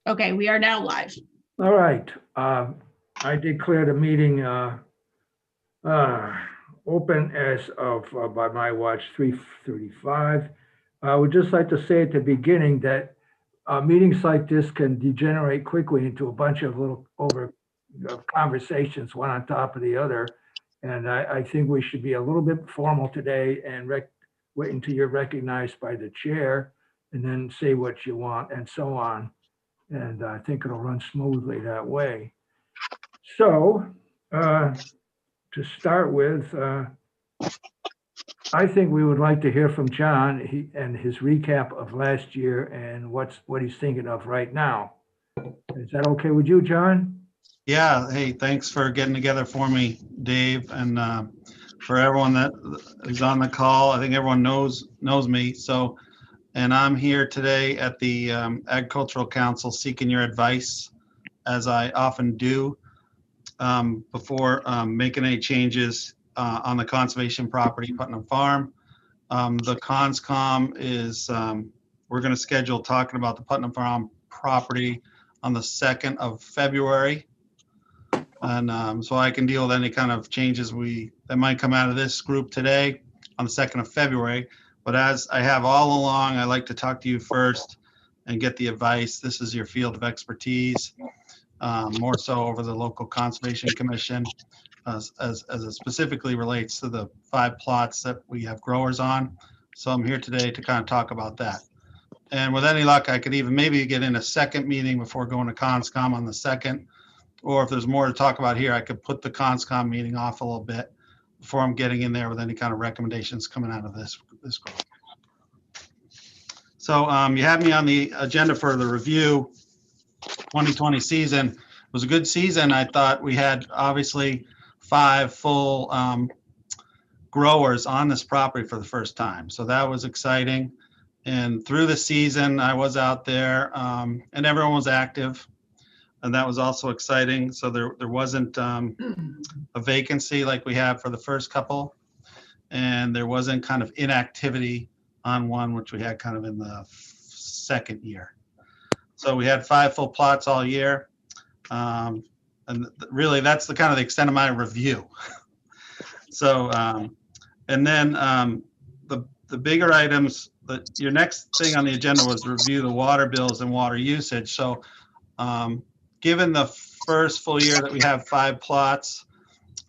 Okay, we are now live. All right. I declare the meeting open as of, by my watch, 3:35. I would just like to say at the beginning that meetings like this can degenerate quickly into a bunch of little conversations, one on top of the other. And I think we should be a little bit formal today and wait until you're recognized by the chair and then say what you want and so on. And I think it'll run smoothly that way. So, to start with, I think we would like to hear from John and his recap of last year and what he's thinking of right now. Is that okay with you, John? Yeah. Hey, thanks for getting together for me, Dave, and for everyone that is on the call. I think everyone knows me. So, and I'm here today at the Agricultural Council seeking your advice, as I often do, before making any changes on the conservation property, Putnam Farm. The ConsCom is, we're going to schedule talking about the Putnam Farm property on the 2nd of February. And so I can deal with any kind of changes that might come out of this group today on the 2nd of February. But as I have all along, I like to talk to you first and get the advice. This is your field of expertise, more so over the local conservation commission, as it specifically relates to the 5 plots that we have growers on. So I'm here today to kind of talk about that. And with any luck, I could even maybe get in a second meeting before going to ConsCom on the 2nd. Or if there's more to talk about here, I could put the ConsCom meeting off a little bit before I'm getting in there with any kind of recommendations coming out of this group. So you had me on the agenda for the review 2020 season. It was a good season. I thought we had obviously 5 full growers on this property for the first time. So that was exciting. And through the season, I was out there and everyone was active. And that was also exciting. So there wasn't a vacancy like we had for the first couple. And there wasn't kind of inactivity on one, which we had kind of in the second year. So we had 5 full plots all year. And really, that's the kind of the extent of my review. So, and then the bigger items, your next thing on the agenda was review the water bills and water usage. So, given the first full year that we have 5 plots,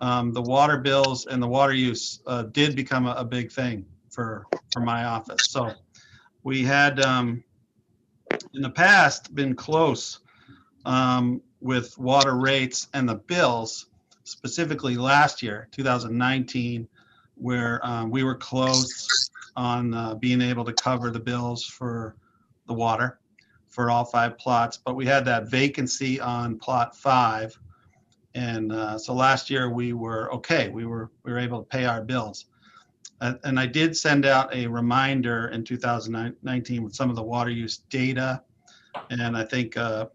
the water bills and the water use did become a big thing for my office. So we had in the past been close with water rates and the bills, specifically last year, 2019, where we were close on being able to cover the bills for the water for all 5 plots, but we had that vacancy on plot 5. And so last year we were okay. We were able to pay our bills. And I did send out a reminder in 2019 with some of the water use data. And I think a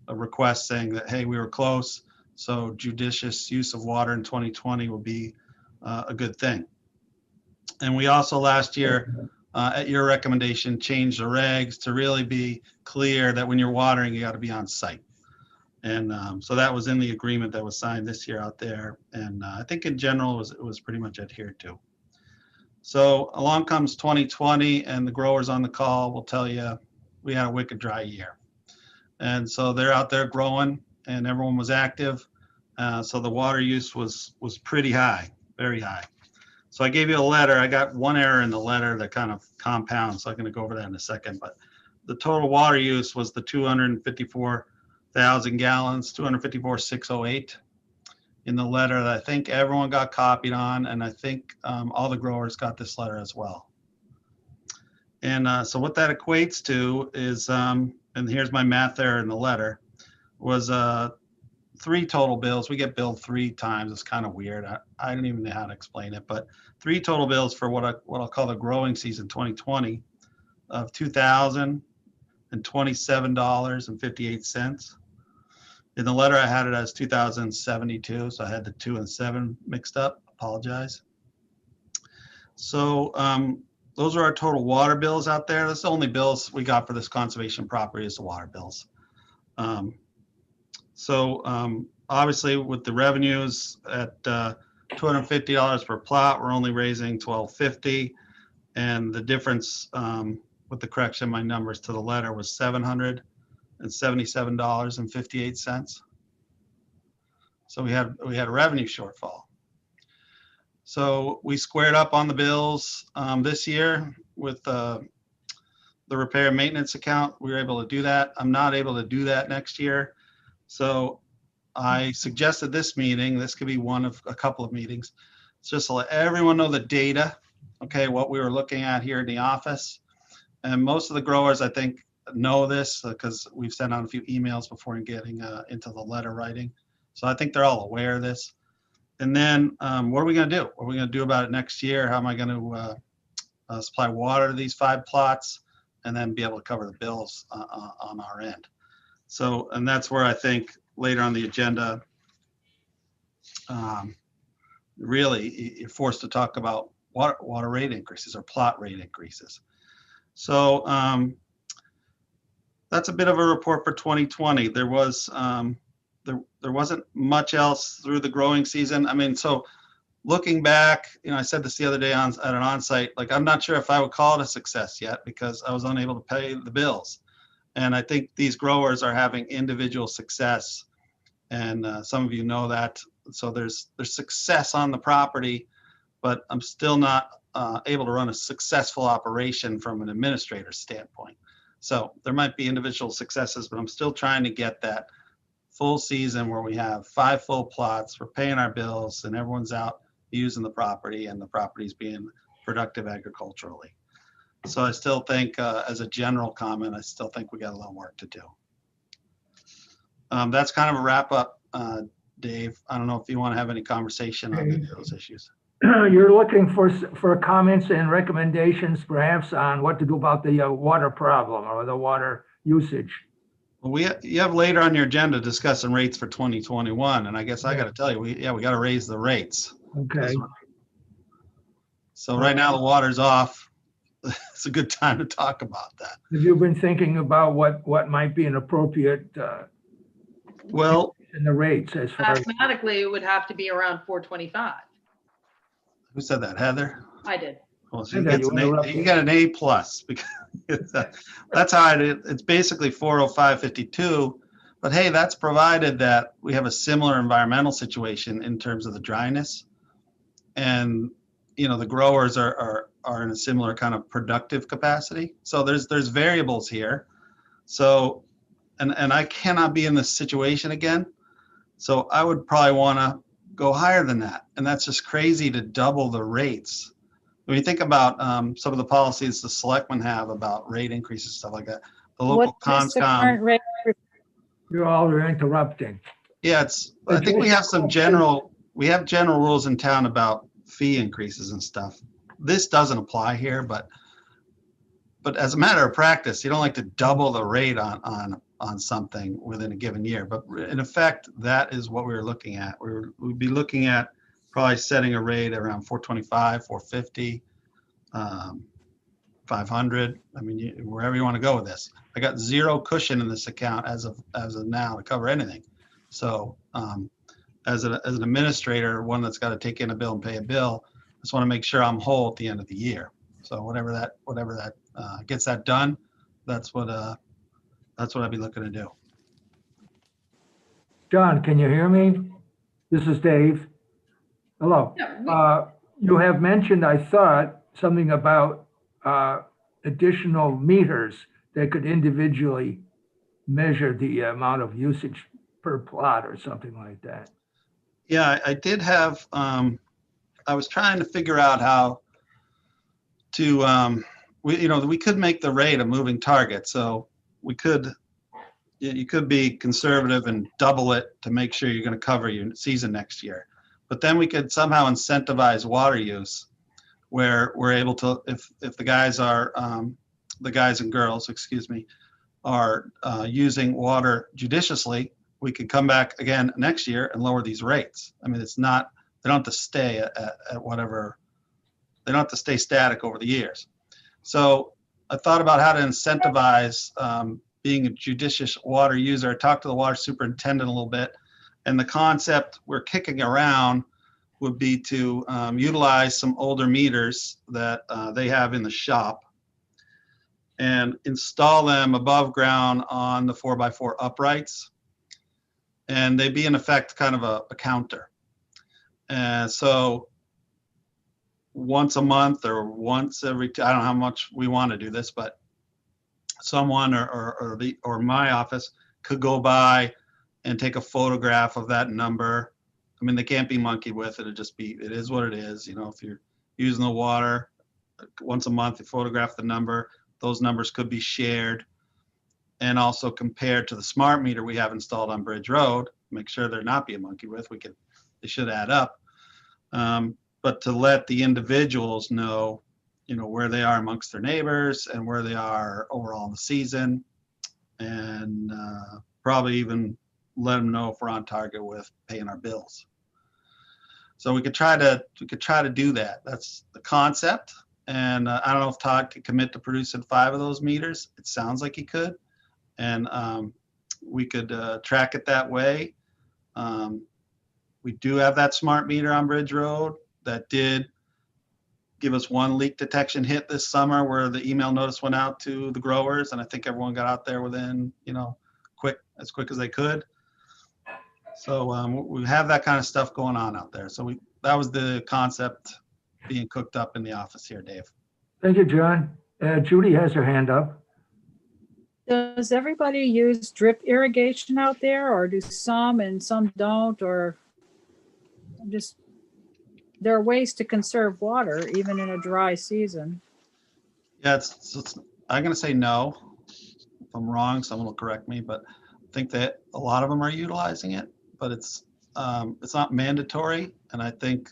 request saying that, hey, we were close. So judicious use of water in 2020 will be a good thing. And we also last year, at your recommendation, changed the regs to really be clear that when you're watering, you got to be on site. And so that was in the agreement that was signed this year out there. And I think in general, it was pretty much adhered to. So along comes 2020, and the growers on the call will tell you we had a wicked dry year. And so they're out there growing, and everyone was active. So the water use was pretty high, very high. So I gave you a letter. I got one error in the letter that kind of compounds. So I'm going to go over that in a second. But the total water use was the 254,000 gallons, 254,608 in the letter that I think everyone got copied on. And I think all the growers got this letter as well. And so what that equates to is, and here's my math error in the letter, was 3 total bills. We get billed 3 times. It's kind of weird. I don't even know how to explain it, but 3 total bills for what I'll call the growing season 2020 of $2,027.58. In the letter, I had it as 2,072, so I had the 2 and 7 mixed up. Apologize. So those are our total water bills out there. That's the only bills we got for this conservation property is the water bills. Obviously with the revenues at $250 per plot, we're only raising $1,250. And the difference with the correction of my numbers to the letter was $777.58. So we had a revenue shortfall. So we squared up on the bills this year with the repair and maintenance account. We were able to do that. I'm not able to do that next year. So I suggested this meeting, this could be one of a couple of meetings, it's just to let everyone know the data, okay, what we were looking at here in the office. And most of the growers, I think, know this because we've sent out a few emails before getting into the letter writing. So I think they're all aware of this. And then what are we going to do? What are we going to do about it next year? How am I going to supply water to these 5 plots and then be able to cover the bills on our end? So, and that's where I think later on the agenda, really you're forced to talk about water rate increases or plot rate increases. So that's a bit of a report for 2020. There was there wasn't much else through the growing season. I mean, so looking back, you know, I said this the other day at an onsite, like I'm not sure if I would call it a success yet because I was unable to pay the bills. And I think these growers are having individual success, and some of you know that. So there's success on the property, but I'm still not able to run a successful operation from an administrator standpoint. So there might be individual successes, but I'm still trying to get that full season where we have 5 full plots, we're paying our bills, and everyone's out using the property, and the property's being productive agriculturally. So I still think, as a general comment, I still think we got a little work to do. That's kind of a wrap up, Dave. I don't know if you want to have any conversation on any of those issues. You're looking for comments and recommendations, perhaps, on what to do about the water problem or the water usage. Well, you have later on your agenda discussing rates for 2021, and I guess I got to tell you, we got to raise the rates. Okay. So right now the water's off. It's a good time to talk about that. Have you been thinking about what might be an appropriate well in the rates as far as mathematically it would have to be around 425. Who said that? Heather? I did. Well, she gets an A, you got an A plus because that's how it's basically 405.52. But hey, that's provided that we have a similar environmental situation in terms of the dryness, and you know the growers are in a similar kind of productive capacity. So there's variables here. So and I cannot be in this situation again. So I would probably want to go higher than that, and that's just crazy to double the rates. When you think about some of the policies the selectmen have about rate increases, stuff like that, the local CONSCOM. You're all interrupting. Yeah, I think we have some general rules in town about fee increases and stuff. This doesn't apply here, but as a matter of practice, you don't like to double the rate on something within a given year. But in effect, that is what we were looking at. We'd be looking at probably setting a rate around 425, 450, 500. I mean, wherever you want to go with this. I got zero cushion in this account as of now to cover anything. So as an administrator, one that's got to take in a bill and pay a bill, I just want to make sure I'm whole at the end of the year. So whatever that gets that done, that's what I'd be looking to do. John, can you hear me? This is Dave. Hello. You have mentioned, I thought, something about additional meters that could individually measure the amount of usage per plot or something like that. Yeah, I did have, I was trying to figure out how to, we could make the rate a moving target. So you could be conservative and double it to make sure you're going to cover your season next year. But then we could somehow incentivize water use where we're able to, if the guys are, the guys and girls, excuse me, are using water judiciously, we could come back again next year and lower these rates. I mean, it's not, they don't have to stay at whatever, they don't have to stay static over the years. So I thought about how to incentivize being a judicious water user, I talked to the water superintendent a little bit, and the concept we're kicking around would be to utilize some older meters that they have in the shop and install them above ground on the 4x4 uprights. And they'd be in effect kind of a counter. And so once a month or once every, I don't know how much we want to do this, but someone or my office could go by and take a photograph of that number. I mean, they can't be monkeyed with it. It is what it is. You know, if you're using the water once a month, you photograph the number. Those numbers could be shared and also compared to the smart meter we have installed on Bridge Road. Make sure they're not being monkeyed with. They should add up. But to let the individuals know, you know, where they are amongst their neighbors and where they are overall in the season, and probably even let them know if we're on target with paying our bills. So we could try to do that. That's the concept. And I don't know if Todd could commit to producing 5 of those meters. It sounds like he could. And we could track it that way. We do have that smart meter on Bridge Road that did give us one leak detection hit this summer where the email notice went out to the growers. And I think everyone got out there within, you know, as quick as they could. So we have that kind of stuff going on out there. So that was the concept being cooked up in the office here, Dave. Thank you, John. Judy has her hand up. Does everybody use drip irrigation out there, or do some and some don't, or just, there are ways to conserve water even in a dry season? Yeah, I'm going to say no. If I'm wrong, someone will correct me, but I think that a lot of them are utilizing it, but it's not mandatory. And I think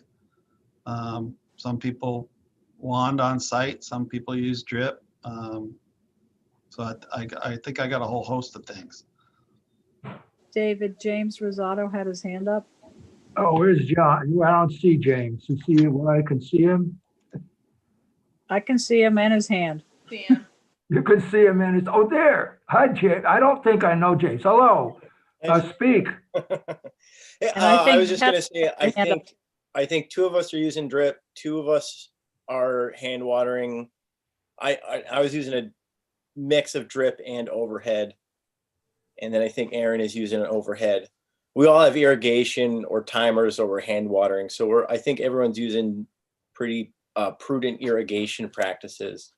some people wand on site, some people use drip. So I think I got a whole host of things. David, James Rosato had his hand up. Oh, where's John? I don't see James. You see where I can see him? I can see him and his hand. Yeah. You can see him in his, oh, there. Hi, James. I don't think I know James. Hello. Speak. I was just going to say, I think 2 of us are using drip. 2 of us are hand watering. I was using a mix of drip and overhead. And then I think Aaron is using an overhead. We all have irrigation or timers over hand watering. So I think everyone's using pretty prudent irrigation practices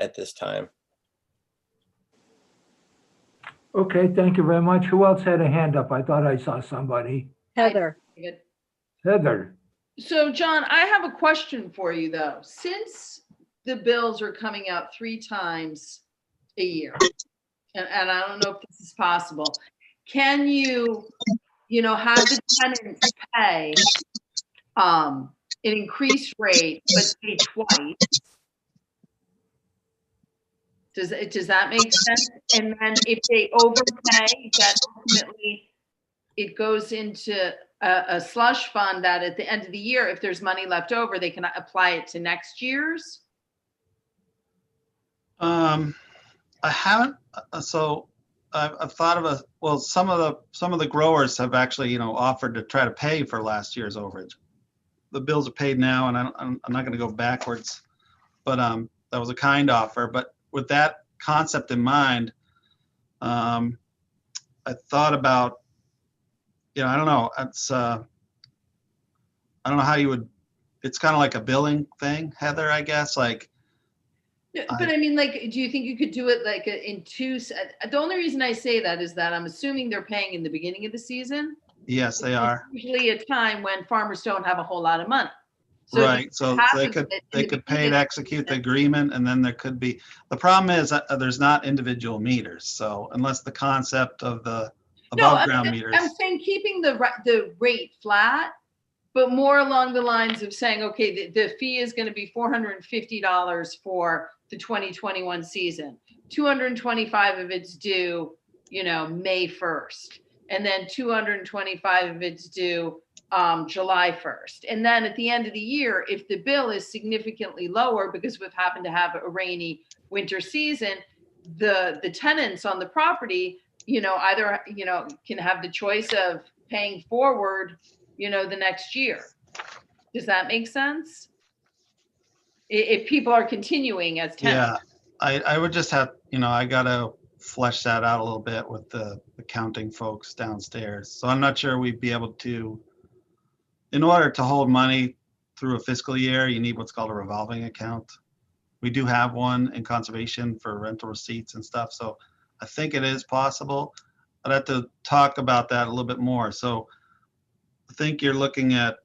at this time. Okay, thank you very much. Who else had a hand up? I thought I saw somebody. Heather. Heather. So John, I have a question for you though. Since the bills are coming out 3 times a year, and I don't know if this is possible, can you have the tenants pay an increased rate, but pay twice? Does that make sense? And then if they overpay, that ultimately it goes into a slush fund that at the end of the year, if there's money left over, they can apply it to next year's? I haven't. So I've thought of some of the growers have actually, offered to try to pay for last year's overage. The bills are paid now, and I'm not going to go backwards, but that was a kind offer. But with that concept in mind, I thought about, I don't know. It's I don't know how you would. It's kind of like a billing thing, Heather, I guess. Like, but I mean, like, do you think you could do it like in 2? The only reason I say that is that I'm assuming they're paying in the beginning of the season. Yes, they are. Usually a time when farmers don't have a whole lot of money. So right. So they could pay to execute the agreement, and then there could be. The problem is that there's not individual meters. So unless the concept of the above ground meters. I'm saying keeping the rate flat, but more along the lines of saying, okay, the fee is going to be $450 for the 2021 season. 225 of it's due, May 1st. And then 225 of it's due July 1st. And then at the end of the year, if the bill is significantly lower because we've happened to have a rainy winter season, the tenants on the property, either, can have the choice of paying forward, the next year. Does that make sense? If people are continuing as Yeah, tenants. I would just have, I gotta flesh that out a little bit with the accounting folks downstairs. So I'm not sure we'd be able to, in order to hold money through a fiscal year, you need what's called a revolving account. We do have one in conservation for rental receipts and stuff, so I think it is possible. I'd have to talk about that a little bit more. So I think you're looking at,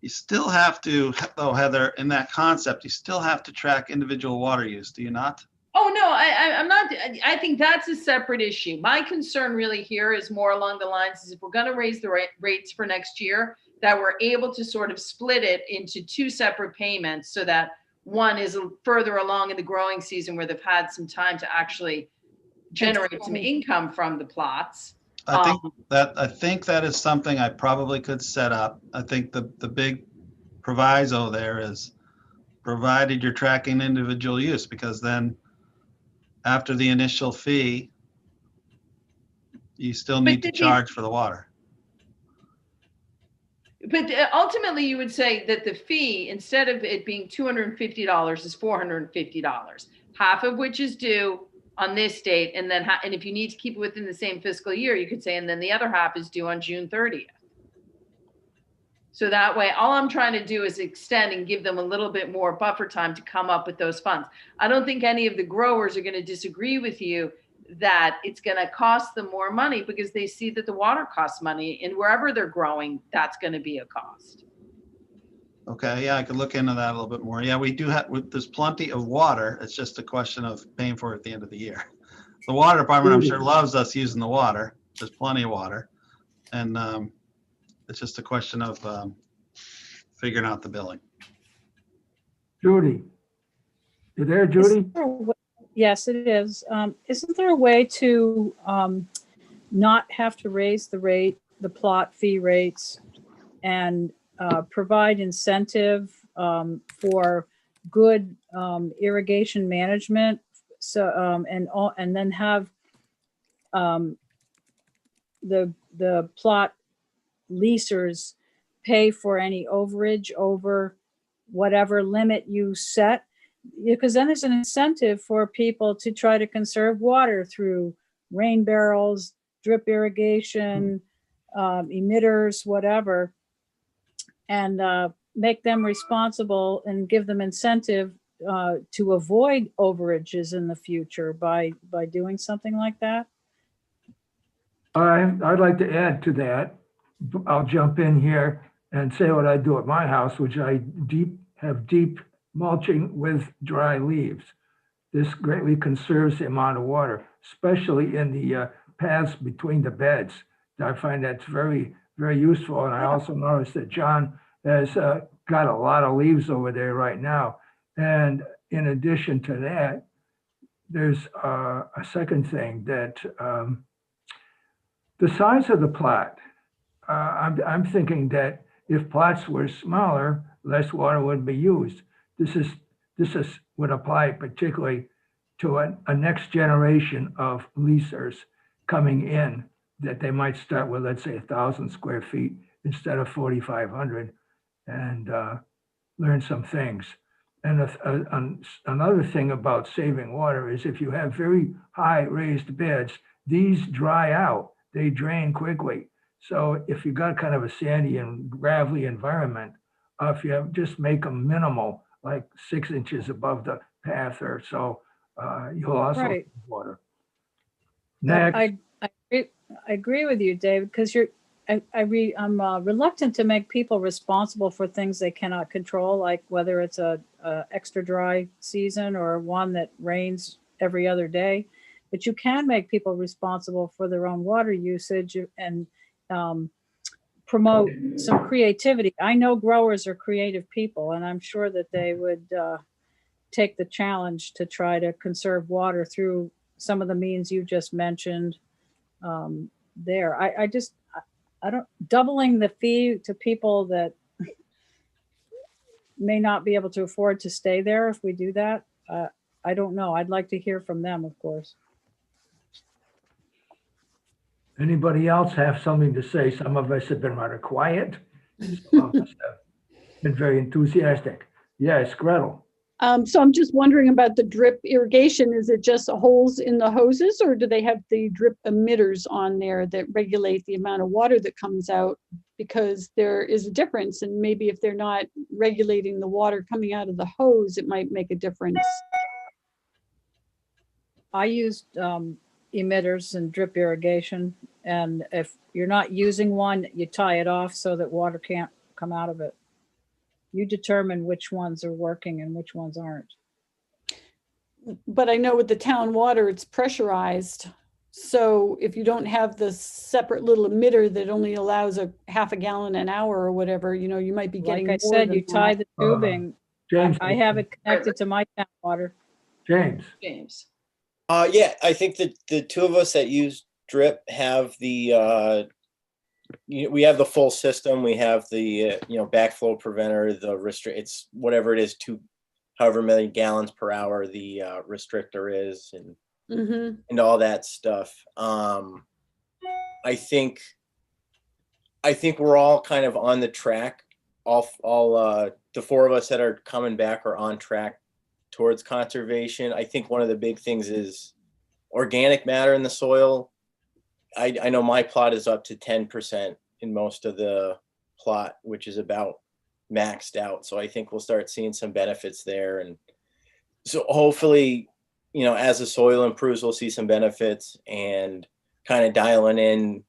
you still have to, though, Heather, in that concept, you still have to track individual water use, do you not? Oh, no, I'm not, I think that's a separate issue. My concern really here is more along the lines is if we're gonna raise the rates for next year, that we're able to sort of split it into two separate payments so that one is further along in the growing season where they've had some time to actually generate some income from the plots. I think that is something I probably could set up. I think the big proviso there is provided you're tracking individual use, because then after the initial fee, you still need to charge for the water. But ultimately, you would say that the fee, instead of it being $250, is $450, half of which is due on this date, and then and if you need to keep it within the same fiscal year, you could say, and then the other half is due on June 30th. So that way, all I'm trying to do is extend and give them a little bit more buffer time to come up with those funds. I don't think any of the growers are going to disagree with you that it's going to cost them more money because they see that the water costs money, and wherever they're growing, that's going to be a cost. Okay, yeah, I could look into that a little bit more. Yeah, we do have, there's plenty of water. It's just a question of paying for it at the end of the year. The water department, I'm sure, loves us using the water. There's plenty of water. And it's just a question of figuring out the billing. Judy. You there, Judy? Yes, it is. Isn't there a way to not have to raise the plot fee rates, and provide incentive for good irrigation management? So and then have the plot leasers pay for any overage over whatever limit you set, because then there's an incentive for people to try to conserve water through rain barrels, drip irrigation, emitters, whatever, and make them responsible and give them incentive to avoid overages in the future by doing something like that. I'd like to add to that. I'll jump in here and say what I do at my house, which I have deep mulching with dry leaves. This greatly conserves the amount of water, especially in the paths between the beds. I find that's very, very useful. And I also noticed that John has got a lot of leaves over there right now. And in addition to that, there's a second thing that the size of the plot. I'm thinking that if plots were smaller, less water would be used. This would apply particularly to a next generation of leasers coming in, that they might start with, let's say, 1,000 square feet instead of 4,500, and learn some things. And another thing about saving water is if you have very high raised beds, these dry out, they drain quickly. So if you got kind of a sandy and gravelly environment, if you just make them minimal, like 6 inches above the path or so, you'll also save water. Next. I agree with you, David, because I'm reluctant to make people responsible for things they cannot control, like whether it's a extra dry season or one that rains every other day. But you can make people responsible for their own water usage and promote some creativity. I know growers are creative people, and I'm sure that they would take the challenge to try to conserve water through some of the means you just mentioned there. I don't, doubling the fee to people that may not be able to afford to stay there, if we do that, I don't know. I'd like to hear from them, of course. Anybody else have something to say? Some of us have been rather quiet. Some of us have been very enthusiastic. Yes, Gretel. So I'm just wondering about the drip irrigation. Is it just holes in the hoses, or do they have the drip emitters on there that regulate the amount of water that comes out? Because there is a difference, and maybe if they're not regulating the water coming out of the hose, it might make a difference. I used emitters and drip irrigation, and if you're not using one, you tie it off so that water can't come out of it. You determine which ones are working and which ones aren't. But I know with the town water, it's pressurized. So if you don't have the separate little emitter that only allows a half a gallon an hour or whatever, you know, you might be getting. Like I more said, than you tie that. the tubing. James. I have it connected to my town water. James. James. Yeah, I think that the two of us that use drip have the, we have the full system. We have the, backflow preventer, the restrict, it's whatever it is, however many gallons per hour the restrictor is, and all that stuff. I think we're all kind of on the track. All the four of us that are coming back are on track towards conservation. I think one of the big things is organic matter in the soil. I know my plot is up to 10% in most of the plot, which is about maxed out. So I think we'll start seeing some benefits there. And so hopefully, as the soil improves, we'll see some benefits, and kind of dialing in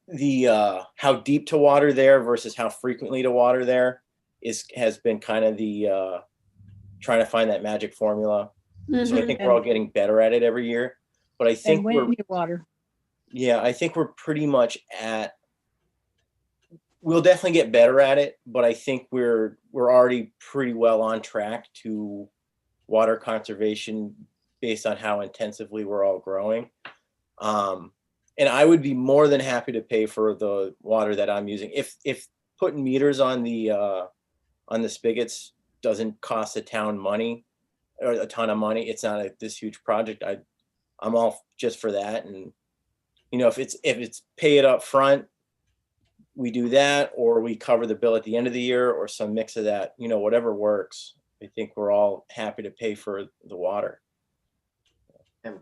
the how deep to water there versus how frequently to water there has been kind of the trying to find that magic formula. So I think we're all getting better at it every year. But I think And when you water. Yeah, I think we're pretty much we'll definitely get better at it, but I think we're already pretty well on track to water conservation based on how intensively we're all growing. And I would be more than happy to pay for the water that I'm using. If putting meters on the spigots doesn't cost the town money or a ton of money, it's not this huge project. I'm all just for that. And if it's pay it up front, we do that, or we cover the bill at the end of the year, or some mix of that, whatever works. I think we're all happy to pay for the water. I have a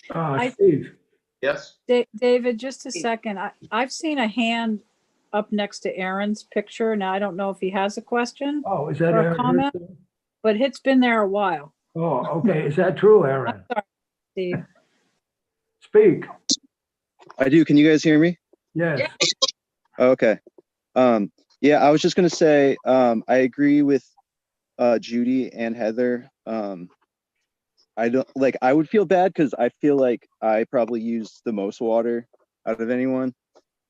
question. Steve. Yes? David, just a second. I've seen a hand up next to Aaron's picture. Now, I don't know if he has a question Oh, is that or a Aaron? comment, but it's been there a while. Oh, okay. Is that true, Aaron? I'm sorry, Steve. Speak. I do. Can you guys hear me? Yes. Okay. Yeah, I was just gonna say, I agree with Judy and Heather. I would feel bad because I feel like I probably use the most water out of anyone.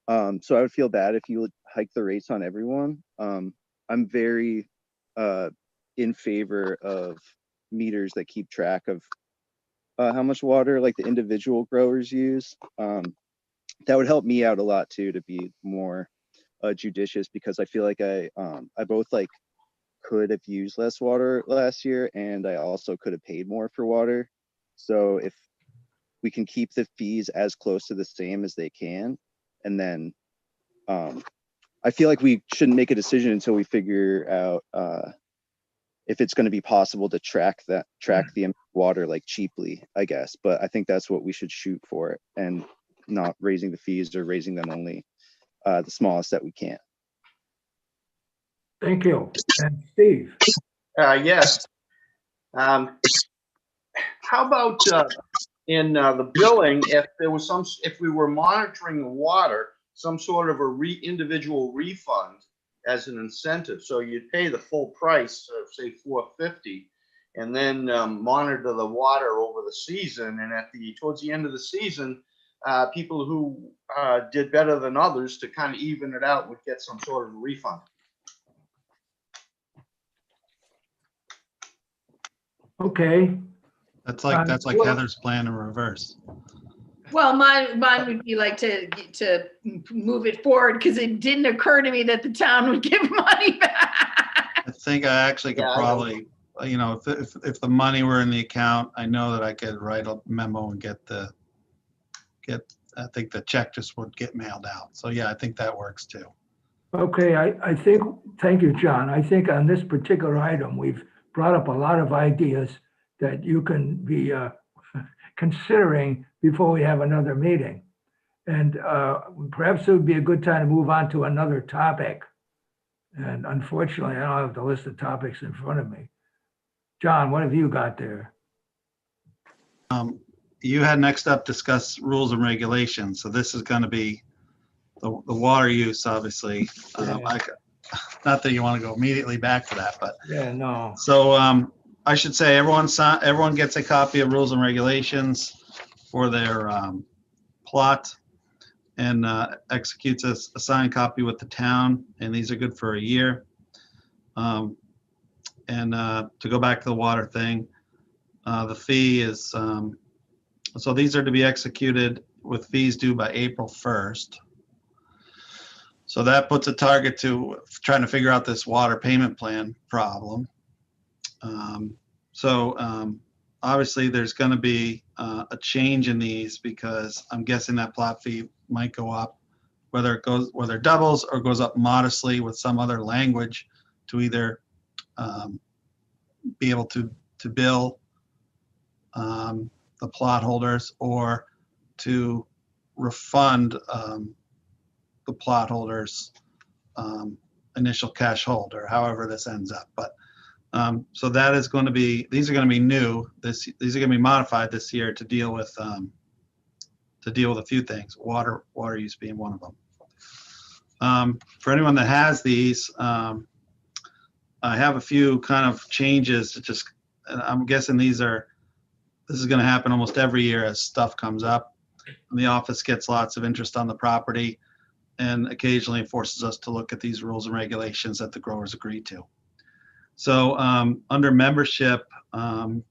So I would feel bad if you would hike the rates on everyone. I'm very in favor of meters that keep track of how much water like the individual growers use. That would help me out a lot too, to be more judicious, because I feel like I both could have used less water last year, and I also could have paid more for water. So if we can keep the fees as close to the same as they can, and then I feel like we shouldn't make a decision until we figure out if it's going to be possible to track the water cheaply, I guess. But I think that's what we should shoot for, and not raising the fees or raising them only the smallest that we can. Thank you. And Steve. Yes. How about in the billing, if we were monitoring the water, some sort of individual refund as an incentive? So you'd pay the full price of say $4.50, and then monitor the water over the season. And towards the end of the season, people who did better than others, to kind of even it out, would get some sort of refund. Okay. That's like Heather's plan in reverse. Well, mine would be to move it forward, because it didn't occur to me that the town would give money back. think I actually could Yeah, I know. probably, you know, if the money were in the account, I know that I could write a memo and I think the check just would get mailed out. So yeah, I think that works too. Okay, I think, thank you, John. I think on this particular item, we've brought up a lot of ideas that you can be considering before we have another meeting. And perhaps it would be a good time to move on to another topic. And unfortunately, I don't have the list of topics in front of me. John, what have you got there? You had next up discuss rules and regulations. So this is going to be the water use, obviously. Yeah. Not that you want to go immediately back to that, but Yeah, no. so I should say everyone gets a copy of rules and regulations for their plot and executes a signed copy with the town, and these are good for a year. And to go back to the water thing, the fee is so these are to be executed with fees due by April 1st. So that puts a target to trying to figure out this water payment plan problem. Obviously there's going to be a change in these because I'm guessing that plot fee might go up, whether it doubles or goes up modestly with some other language to either be able to bill the plot holders or to refund the plot holders initial cash hold, or however this ends up. But so that is going to be, these are going to be new. These are going to be modified this year to deal with a few things, water use being one of them. For anyone that has these, I have a few kind of changes to just, and I'm guessing this is going to happen almost every year as stuff comes up. And the office gets lots of interest on the property and occasionally forces us to look at these rules and regulations that the growers agree to. So under membership, I'm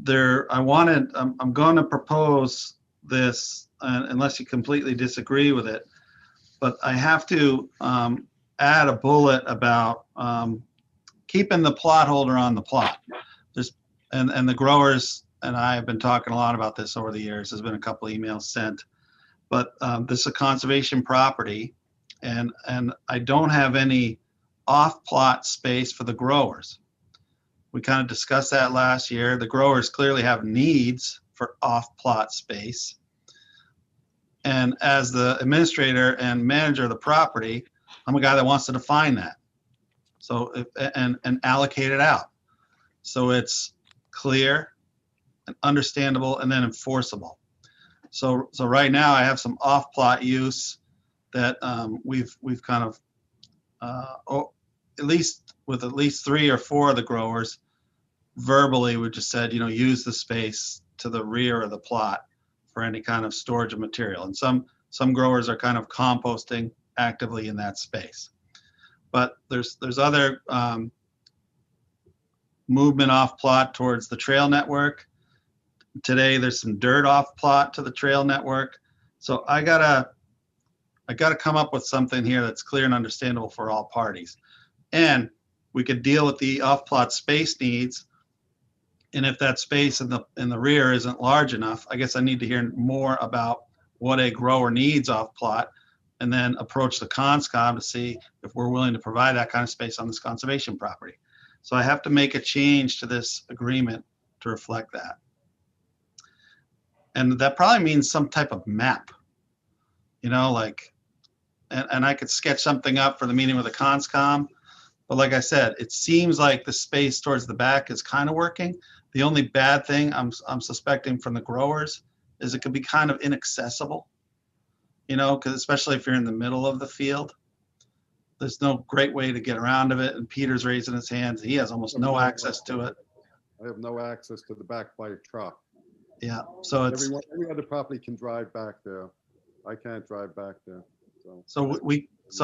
going to propose this unless you completely disagree with it, but I have to add a bullet about keeping the plot holder on the plot. And the growers and I have been talking a lot about this over the years. There's been a couple emails sent, but this is a conservation property, and I don't have any off-plot space for the growers. We kind of discussed that last year. The growers clearly have needs for off-plot space. And as the administrator and manager of the property, I'm a guy that wants to define that. So, and allocate it out. So it's clear and understandable and then enforceable. So right now I have some off-plot use that we've kind of, at least 3 or 4 of the growers verbally, we just said, use the space to the rear of the plot for any kind of storage of material. And some growers are kind of composting actively in that space. But there's other movement off plot towards the trail network. Today there's some dirt off plot to the trail network. So I gotta come up with something here that's clear and understandable for all parties. And we could deal with the off plot space needs. And if that space in the rear isn't large enough, I guess I need to hear more about what a grower needs off plot, and then approach the conscom to see if we're willing to provide that kind of space on this conservation property. So I have to make a change to this agreement to reflect that. And that probably means some type of map, and I could sketch something up for the meeting with the conscom. But like I said, it seems like the space towards the back is kind of working. The only bad thing I'm suspecting from the growers is it could be kind of inaccessible, because especially if you're in the middle of the field, there's no great way to get around of it. And Peter's raising his hands. He has almost no access to it. I have no access to the back by a truck. Yeah, so it's every other property can drive back there. I can't drive back there. So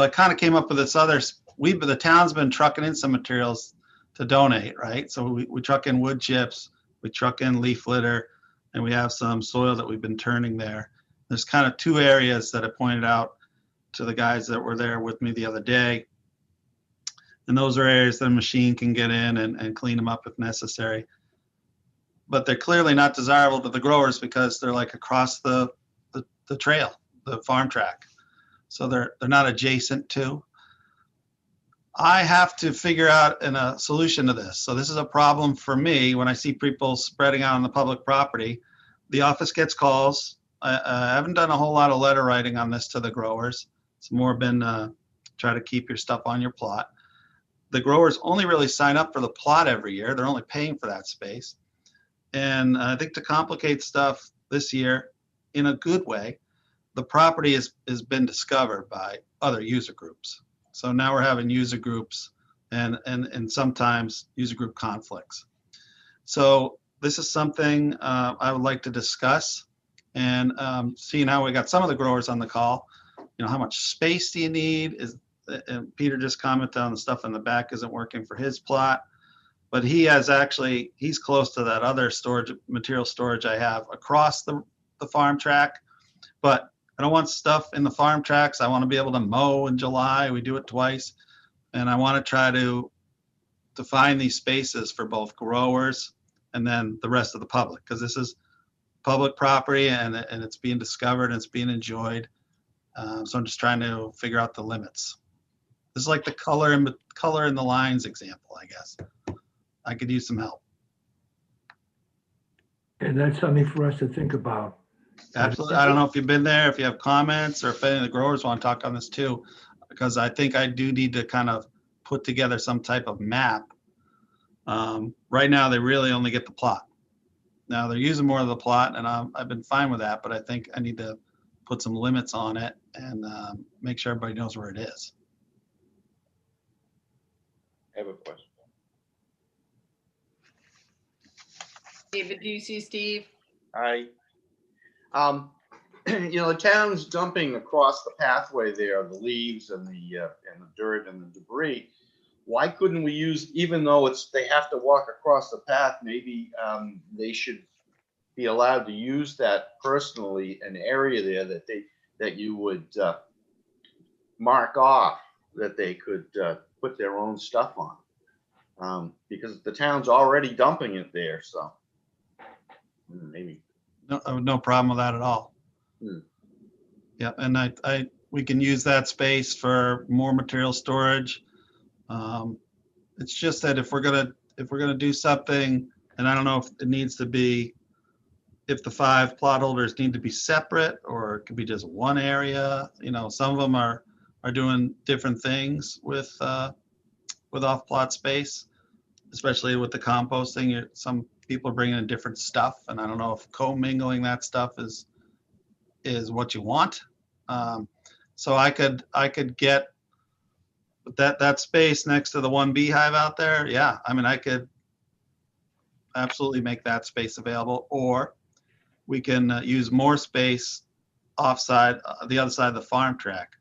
I kind of came up with this the town's been trucking in some materials to donate, right? So we truck in wood chips, we truck in leaf litter, and we have some soil that we've been turning there. There's kind of 2 areas that I pointed out to the guys that were there with me the other day And those are areas that a machine can get in and clean them up if necessary. But they're clearly not desirable to the growers because they're like across the trail, the farm track. So they're not adjacent to. I have to figure out a solution to this. So this is a problem for me when I see people spreading out on the public property. The office gets calls. I haven't done a whole lot of letter writing on this to the growers. It's more been try to keep your stuff on your plot. The growers only really sign up for the plot every year. They're only paying for that space. And I think to complicate stuff this year in a good way, the property has been discovered by other user groups. So now we're having user groups and sometimes user group conflicts. So this is something I would like to discuss, and seeing how we got some of the growers on the call. How much space do you need? And Peter just commented on the stuff in the back isn't working for his plot, but he's close to that other material storage I have across the farm track. But I don't want stuff in the farm tracks. I want to be able to mow in July. We do it twice. And I want to try to define these spaces for both growers and then the rest of the public, because this is public property and it's being discovered and it's being enjoyed. So I'm just trying to figure out the limits. This is like the color in the lines example, I guess. I could use some help. And that's something for us to think about. Absolutely. I don't know if you've been there, if you have comments, or if any of the growers want to talk on this too, because I think I do need to kind of put together some type of map. Right now, they really only get the plot. Now they're using more of the plot, and I've been fine with that, but I think I need to put some limits on it and make sure everybody knows where it is. I have a question. David, do you see Steve? The town's dumping across the pathway there, the leaves and the dirt and the debris. Why couldn't we use, even though they have to walk across the path, maybe they should be allowed to use that personally, an area there that you would mark off that they could put their own stuff on, because the town's already dumping it there. So maybe. No problem with that at all. Yeah, and we can use that space for more material storage. It's just that if we're gonna do something, and I don't know if it needs to be, if the 5 plot holders need to be separate, or it could be just one area. Some of them are doing different things with off-plot space, especially with the composting. Some people are bringing in different stuff, and I don't know if commingling that stuff is what you want. So I could get that space next to the one beehive out there. Yeah, I mean, I could absolutely make that space available, or we can use more space offside, the other side of the farm track,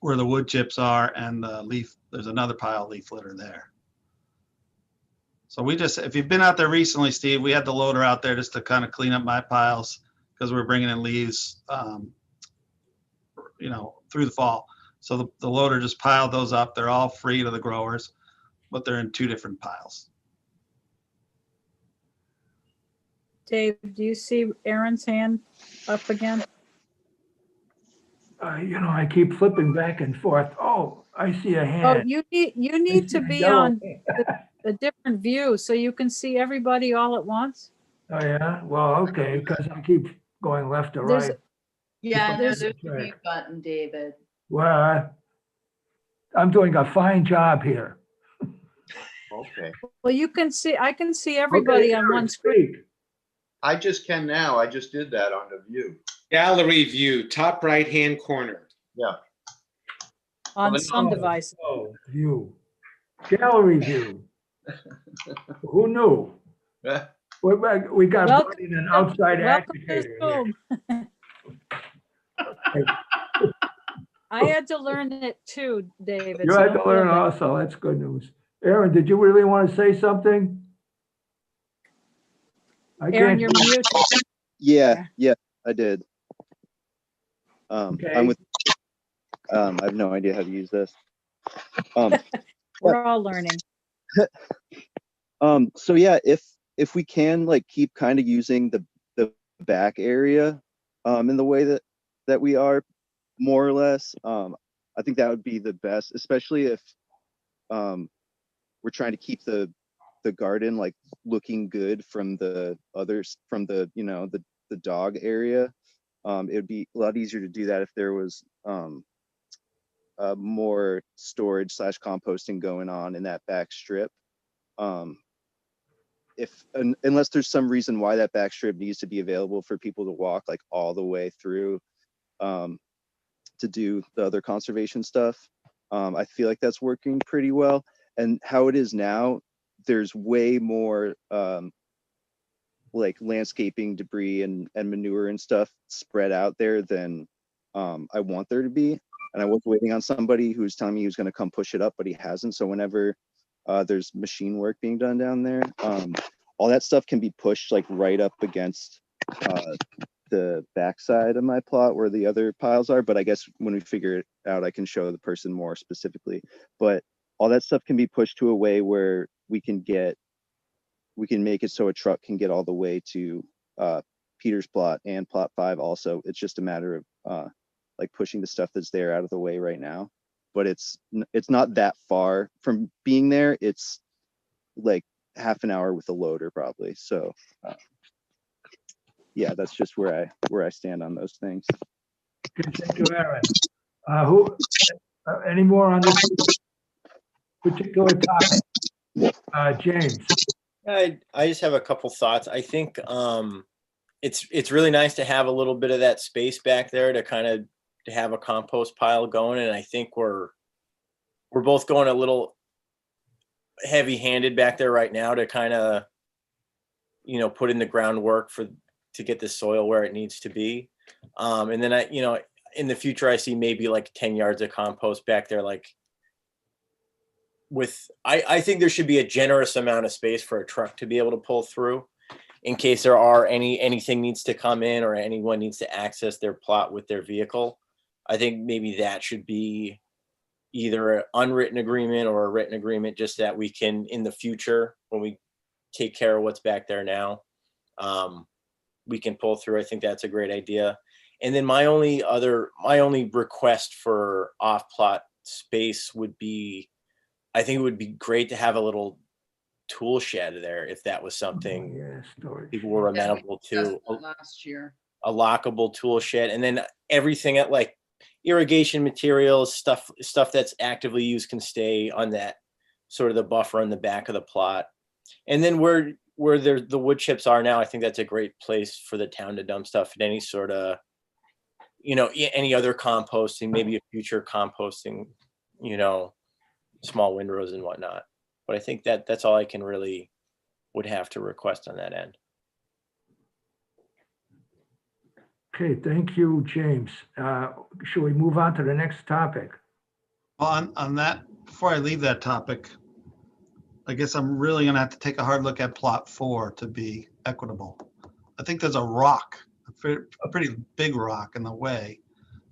where the wood chips are and the leaf. There's another pile of leaf litter there. So if you've been out there recently, Steve, we had the loader out there just to kind of clean up my piles because we're bringing in leaves, through the fall. So the loader just piled those up. They're all free to the growers, but they're in 2 different piles. Dave, do you see Aaron's hand up again? I keep flipping back and forth. Oh, I see a Oh, hand. you need to be Yellow. on a different view so you can see everybody all at once. Oh, yeah? Well, okay, because I keep going left to There's- right. Yeah, no, There's- there's a mute button, David. Well, I'm doing a fine job here. Okay. Well, I can see everybody Okay, on Eric, one screen. speak. I just can now. I just did that on the view. Gallery view, top right-hand corner. Yeah. On Well, some Oh, devices. Oh, view. Gallery view. Who knew? Yeah. We got Welcome- brought in an outside Welcome to actor here. Zoom. I had to learn it too, David. You so had don't to feel learn bad. also. That's good news. Aaron, did you really want to say something? I Aaron, can't you're see- muted. Yeah, I did. Okay. I have no idea how to use this. We're all learning. So yeah, if we can like keep kind of using the back area in the way that we are more or less, I think that would be the best, especially if we're trying to keep the garden like looking good from the others, from the, you know, the dog area. It would be a lot easier to do that if there was more storage / composting going on in that back strip. Unless there's some reason why that back strip needs to be available for people to walk like all the way through to do the other conservation stuff. I feel like that's working pretty well. And how it is now, there's way more like landscaping debris and manure and stuff spread out there than I want there to be. And I was waiting on somebody who was telling me he was going to come push it up, but he hasn't. So whenever there's machine work being done down there, all that stuff can be pushed like right up against the backside of my plot where the other piles are. But I guess when we figure it out, I can show the person more specifically. But all that stuff can be pushed to a way where we can make it so a truck can get all the way to Peter's plot and plot 5 also. It's just a matter of like pushing the stuff that's there out of the way right now. But it's not that far from being there. It's like half an hour with a loader probably. So yeah, that's just where I stand on those things. Okay, thank you, Aaron. Any more on this particular topic? James. I just have a couple thoughts. I think it's really nice to have a little bit of that space back there to kind of to have a compost pile going, and I think we're both going a little heavy-handed back there right now to kind of, you know, put in the groundwork to get the soil where it needs to be. And then in the future, I see maybe like 10 yards of compost back there. Like I think there should be a generous amount of space for a truck to be able to pull through in case there are anything needs to come in or anyone needs to access their plot with their vehicle. I think maybe that should be either an unwritten agreement or a written agreement, just that we can, in the future, when we take care of what's back there now, we can pull through. I think that's a great idea. And then my only request for off-plot space would be, I think it would be great to have a little tool shed there if that was something people were amenable to. Last year. A lockable tool shed, and then everything at like irrigation materials, stuff that's actively used can stay on that sort of the buffer on the back of the plot. And then where the wood chips are now, I think that's a great place for the town to dump stuff and any sort of, you know, any other composting, maybe a future composting, you know, small windrows and whatnot. But I think that's all I can really would have to request on that end. Okay, thank you, James. Shall we move on to the next topic? Well, on that, before I leave that topic, I guess I'm really gonna have to take a hard look at plot 4 to be equitable. I think there's a rock, a pretty big rock in the way,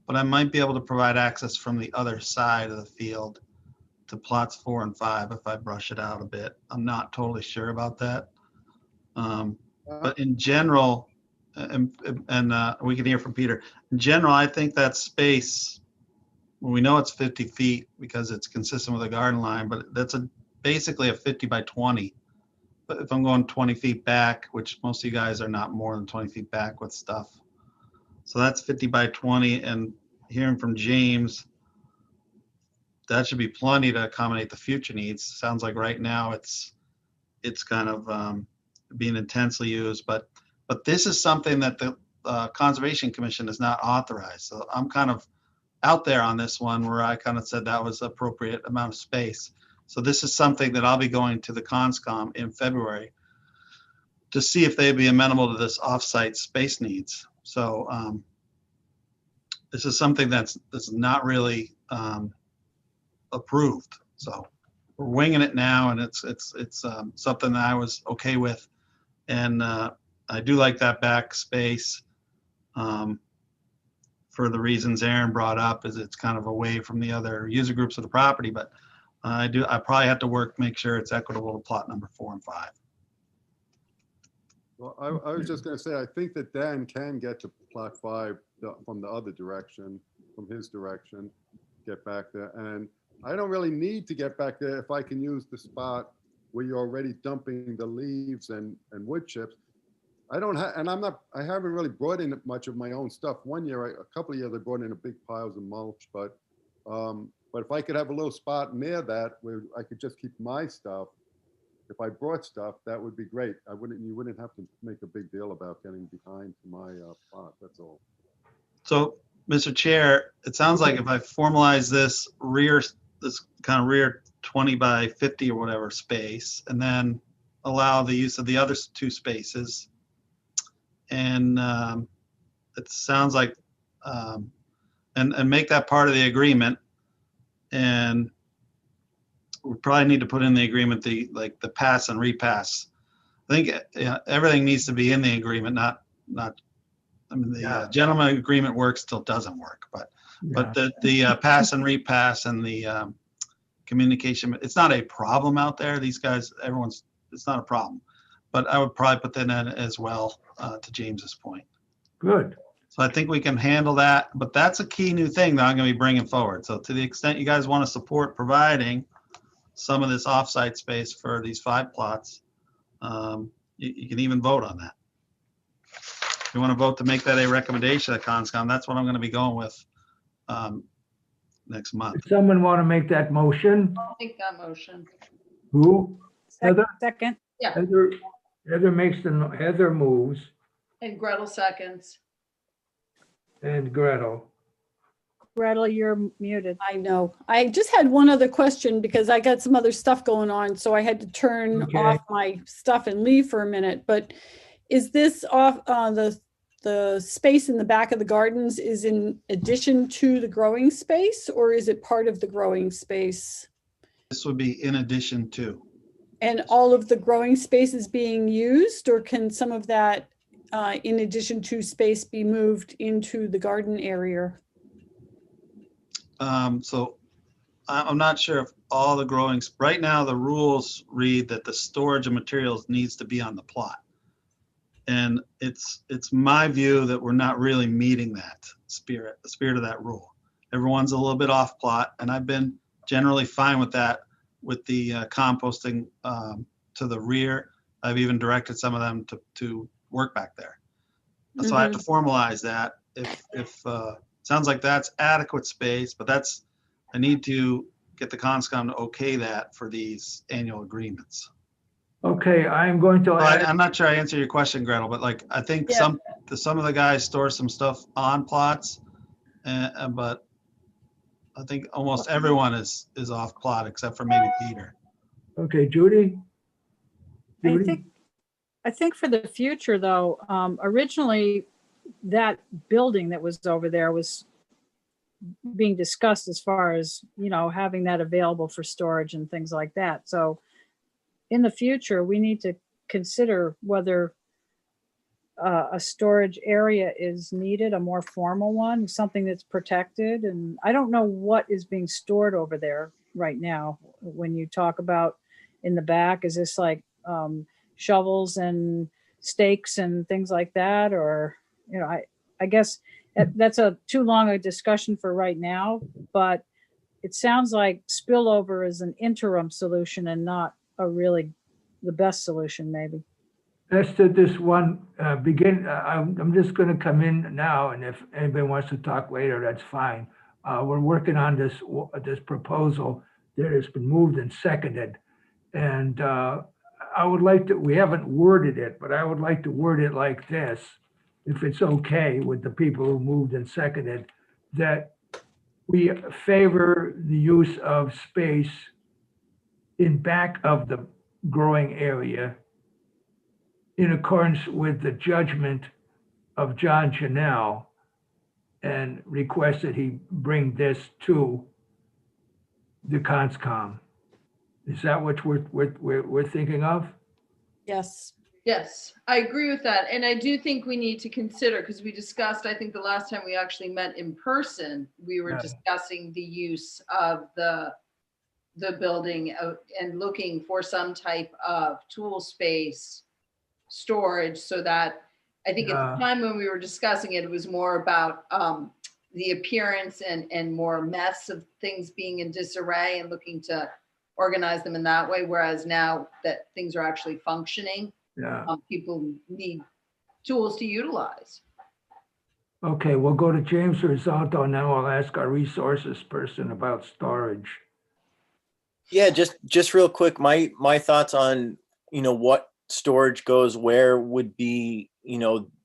but I might be able to provide access from the other side of the field to plots 4 and 5 if I brush it out a bit. I'm not totally sure about that. But in general, and we can hear from Peter. In general, I think that space, well, we know it's 50 feet because it's consistent with the garden line, but that's basically a 50 by 20. But if I'm going 20 feet back, which most of you guys are not more than 20 feet back with stuff. So that's 50 by 20, and hearing from James, that should be plenty to accommodate the future needs. Sounds like right now it's kind of being intensely used, but this is something that the Conservation Commission has not authorized. So I'm kind of out there on this one where I kind of said that was appropriate amount of space. So this is something that I'll be going to the Conscom in February to see if they'd be amenable to this offsite space needs. So this is something that's not really approved. So we're winging it now, and it's something that I was okay with, and I do like that back space for the reasons Aaron brought up, is it's kind of away from the other user groups of the property. But I probably have to make sure it's equitable to plot number 4 and 5. Well, I was just gonna say, I think that Dan can get to plot 5 from the other direction, from his direction, get back there. And I don't really need to get back there if I can use the spot where you're already dumping the leaves and wood chips. I don't have, and I haven't really brought in much of my own stuff. One year, a couple of years, I brought in a big piles of mulch, but if I could have a little spot near that where I could just keep my stuff, if I brought stuff, that would be great. You wouldn't have to make a big deal about getting behind my plot, that's all. So, Mr. Chair, it sounds like if I formalize this kind of rear 20 by 50 or whatever space, and then allow the use of the other 2 spaces, and it sounds like, and make that part of the agreement, and we probably need to put in the agreement the pass and repass. I think everything needs to be in the agreement, not. I mean, the gentleman agreement works till it doesn't work, but the pass and repass and the communication, it's not a problem out there. These guys, it's not a problem, but I would probably put that in as well, to James's point. Good. So I think we can handle that, but that's a key new thing that I'm going to be bringing forward. So to the extent you guys want to support providing some of this offsite space for these 5 plots, you can even vote on that. If you want to vote to make that a recommendation at Conscom, that's what I'm going to be going with next month. Does someone want to make that motion? I'll make that motion. Who? Heather? Second. Yeah, Heather moves, and Gretel seconds. and Gretel. Gretel, you're muted. I know. I just had one other question because I got some other stuff going on, so I had to turn Okay. off my stuff and leave for a minute. But is this off the space in the back of the gardens is in addition to the growing space, or is it part of the growing space? This would be in addition to. And all of the growing space is being used, or can some of that in addition to space be moved into the garden area? So I'm not sure if all the right now the rules read that the storage of materials needs to be on the plot. And it's my view that we're not really meeting that the spirit of that rule. Everyone's a little bit off plot, and I've been generally fine with that, with the composting to the rear. I've even directed some of them to work back there. So I have to formalize that. If sounds like that's adequate space, but I need to get the Conscom to okay that for these annual agreements. Okay, I'm going to add, I'm not sure I answered your question, Gretel, but I think some of the guys store some stuff on plots, but I think almost everyone is off plot except for maybe Peter. okay, Judy? I think for the future though, originally that building that was over there was being discussed as far as, having that available for storage and things like that. So in the future, we need to consider whether a storage area is needed, a more formal one, something that's protected. And I don't know what is being stored over there right now. When you talk about in the back, is this like shovels and stakes and things like that? Or, I guess that's too long a discussion for right now, but it sounds like spillover is an interim solution and not really the best solution, maybe. As to this one, I'm just going to come in now, and if anybody wants to talk later, that's fine. We're working on this proposal that has been moved and seconded. And I would like to, we haven't worded it, but I would like to word it like this, if it's okay with the people who moved and seconded, that we favor the use of space in back of the growing area in accordance with the judgment of John Janelle, and request that he bring this to the Conscom. Is that what we're thinking of? Yes. Yes, I agree with that. And I do think we need to consider, because we discussed, I think the last time we actually met in person, we were discussing the use of the the building and looking for some type of tool space storage so that I think at the time when we were discussing it, it was more about the appearance and more mess of things being in disarray and looking to organize them in that way. Whereas now that things are actually functioning, people need tools to utilize. Okay, we'll go to James Risalto and then we'll ask our resources person about storage. Yeah, just real quick, my thoughts on, what storage goes where would be,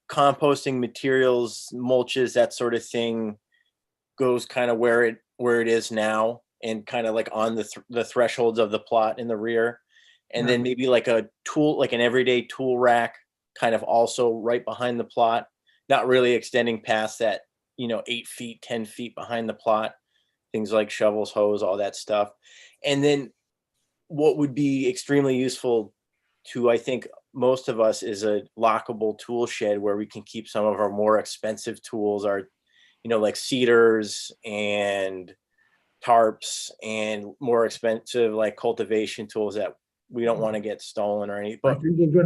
composting materials, mulches, that sort of thing goes kind of where it is now and kind of like on the thresholds of the plot in the rear. And then maybe like a tool, like an everyday tool rack kind of also right behind the plot, not really extending past that, 8 feet, 10 feet behind the plot, things like shovels, hose, all that stuff. And then what would be extremely useful to, I think, most of us is a lockable tool shed where we can keep some of our more expensive tools, our, like seeders and tarps and more expensive like cultivation tools that we don't want to get stolen or anything. But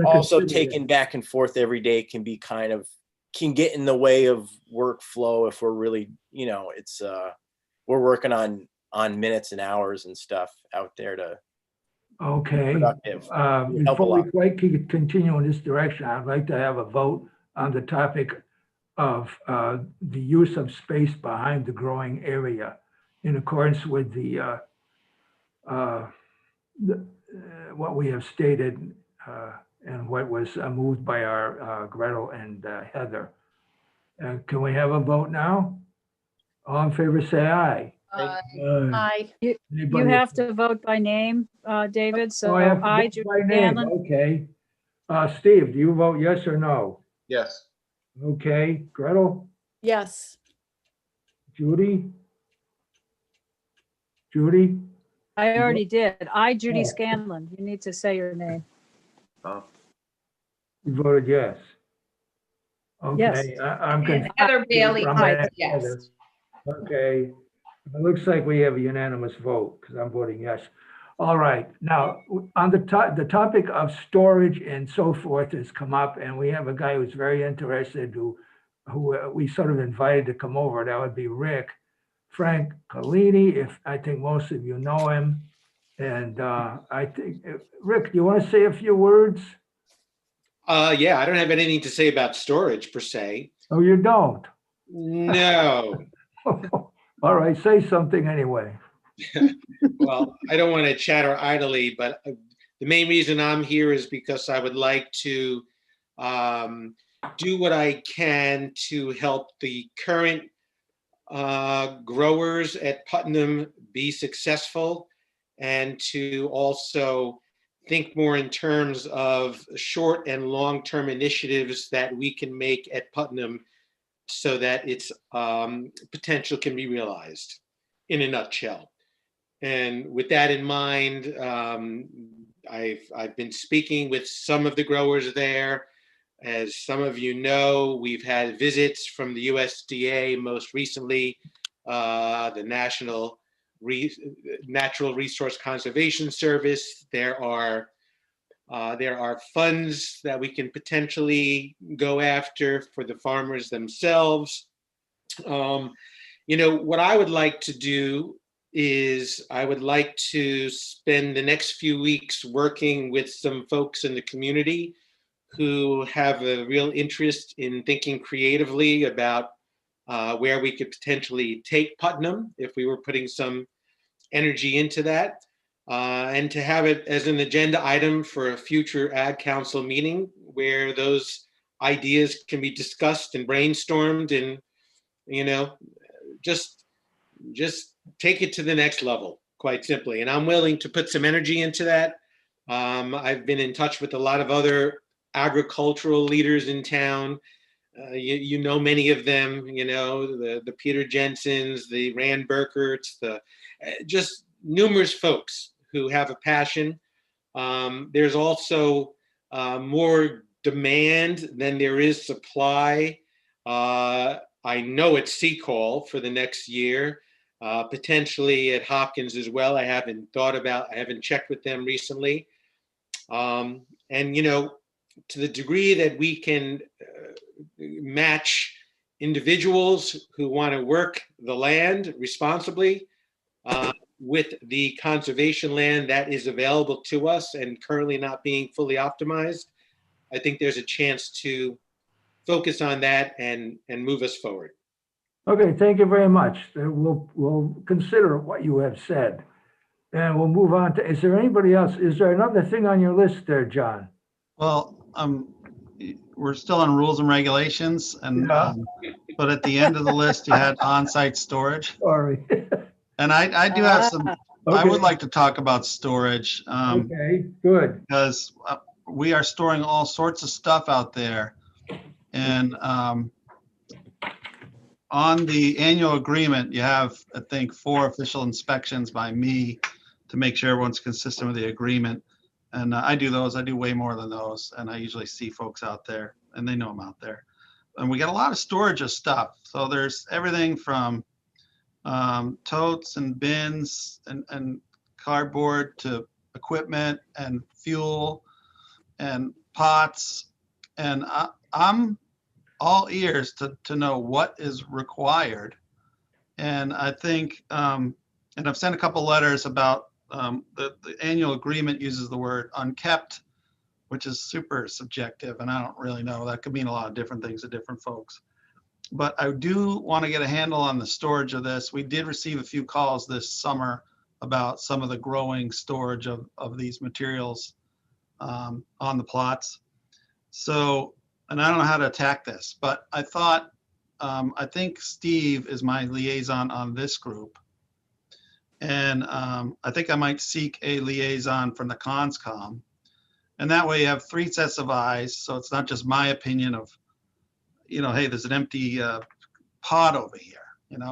also taking back and forth every day can get in the way of workflow if we're really, it's we're working on minutes and hours and stuff out there to. Okay. Before we quite continue in this direction, I'd like to have a vote on the topic of the use of space behind the growing area in accordance with the what we have stated and what was moved by our Gretel and Heather. Can we have a vote now? All in favor, say aye. Aye. You Anybody- have to vote by name, David, so Oh, I have to I, vote Judy by name. Scanlon. Okay. Steve, do you vote yes or no? Yes. Okay. Gretel? Yes. Judy? Judy? I already did. I, Judy Oh. Scanlon. You need to say your name. Oh. You voted yes. Yes. Okay, I'm And confused. Heather Bailey I'm votes gonna- yes. Okay, it looks like we have a unanimous vote because I'm voting yes. All right, now, on the topic of storage and so forth has come up, and we have a guy who's very interested who we sort of invited to come over. That would be Rick Frank Collini, I think most of you know him. And I think, Rick, do you want to say a few words? Yeah, I don't have anything to say about storage per se. Oh, you don't? No. All right, say something anyway. Well, I don't want to chatter idly, but the main reason I'm here is because I would like to do what I can to help the current growers at Putnam be successful, and to also think more in terms of short and long-term initiatives that we can make at Putnam so that its potential can be realized in a nutshell. And with that in mind, I've been speaking with some of the growers there. As some of you know, we've had visits from the USDA, most recently the Natural Resource Conservation Service. There are funds that we can potentially go after for the farmers themselves. What I would like to do is I would like to spend the next few weeks working with some folks in the community who have a real interest in thinking creatively about where we could potentially take Putnam if we were putting some energy into that, and to have it as an agenda item for a future Ag Council meeting where those ideas can be discussed and brainstormed and, just take it to the next level, quite simply. And I'm willing to put some energy into that. I've been in touch with a lot of other agricultural leaders in town. You know many of them, the Peter Jensens, the Rand Burkerts, just numerous folks who have a passion. There's also more demand than there is supply. I know it's sea call for the next year. potentially at Hopkins as well. I haven't checked with them recently. And, to the degree that we can match individuals who want to work the land responsibly with the conservation land that is available to us and currently not being fully optimized, I think there's a chance to focus on that and move us forward. Okay, thank you very much. We'll consider what you have said. And we'll move on to, is there anybody else? Is there another thing on your list there, John? Well, we're still on rules and regulations, and Yeah. but at the end of the list, you had on-site storage. Sorry. And I do have some, I Okay. would like to talk about storage. Okay, good. Because we are storing all sorts of stuff out there. And on the annual agreement, you have, I think, 4 official inspections by me to make sure everyone's consistent with the agreement. And I do those. I do way more than those. And I usually see folks out there, and they know I'm out there. And we got a lot of storage of stuff. So there's everything from totes and bins and cardboard to equipment and fuel and pots. And I'm all ears to know what is required. And I think, and I've sent a couple letters about the annual agreement uses the word unkept, which is super subjective. And I don't really know. That could mean a lot of different things to different folks. But I do want to get a handle on the storage of this. We did receive a few calls this summer about some of the growing storage of these materials on the plots. So, and I don't know how to attack this, but I thought, I think Steve is my liaison on this group. And I think I might seek a liaison from the CONSCOM. And that way you have 3 sets of eyes. So it's not just my opinion of, hey, there's an empty pot over here, and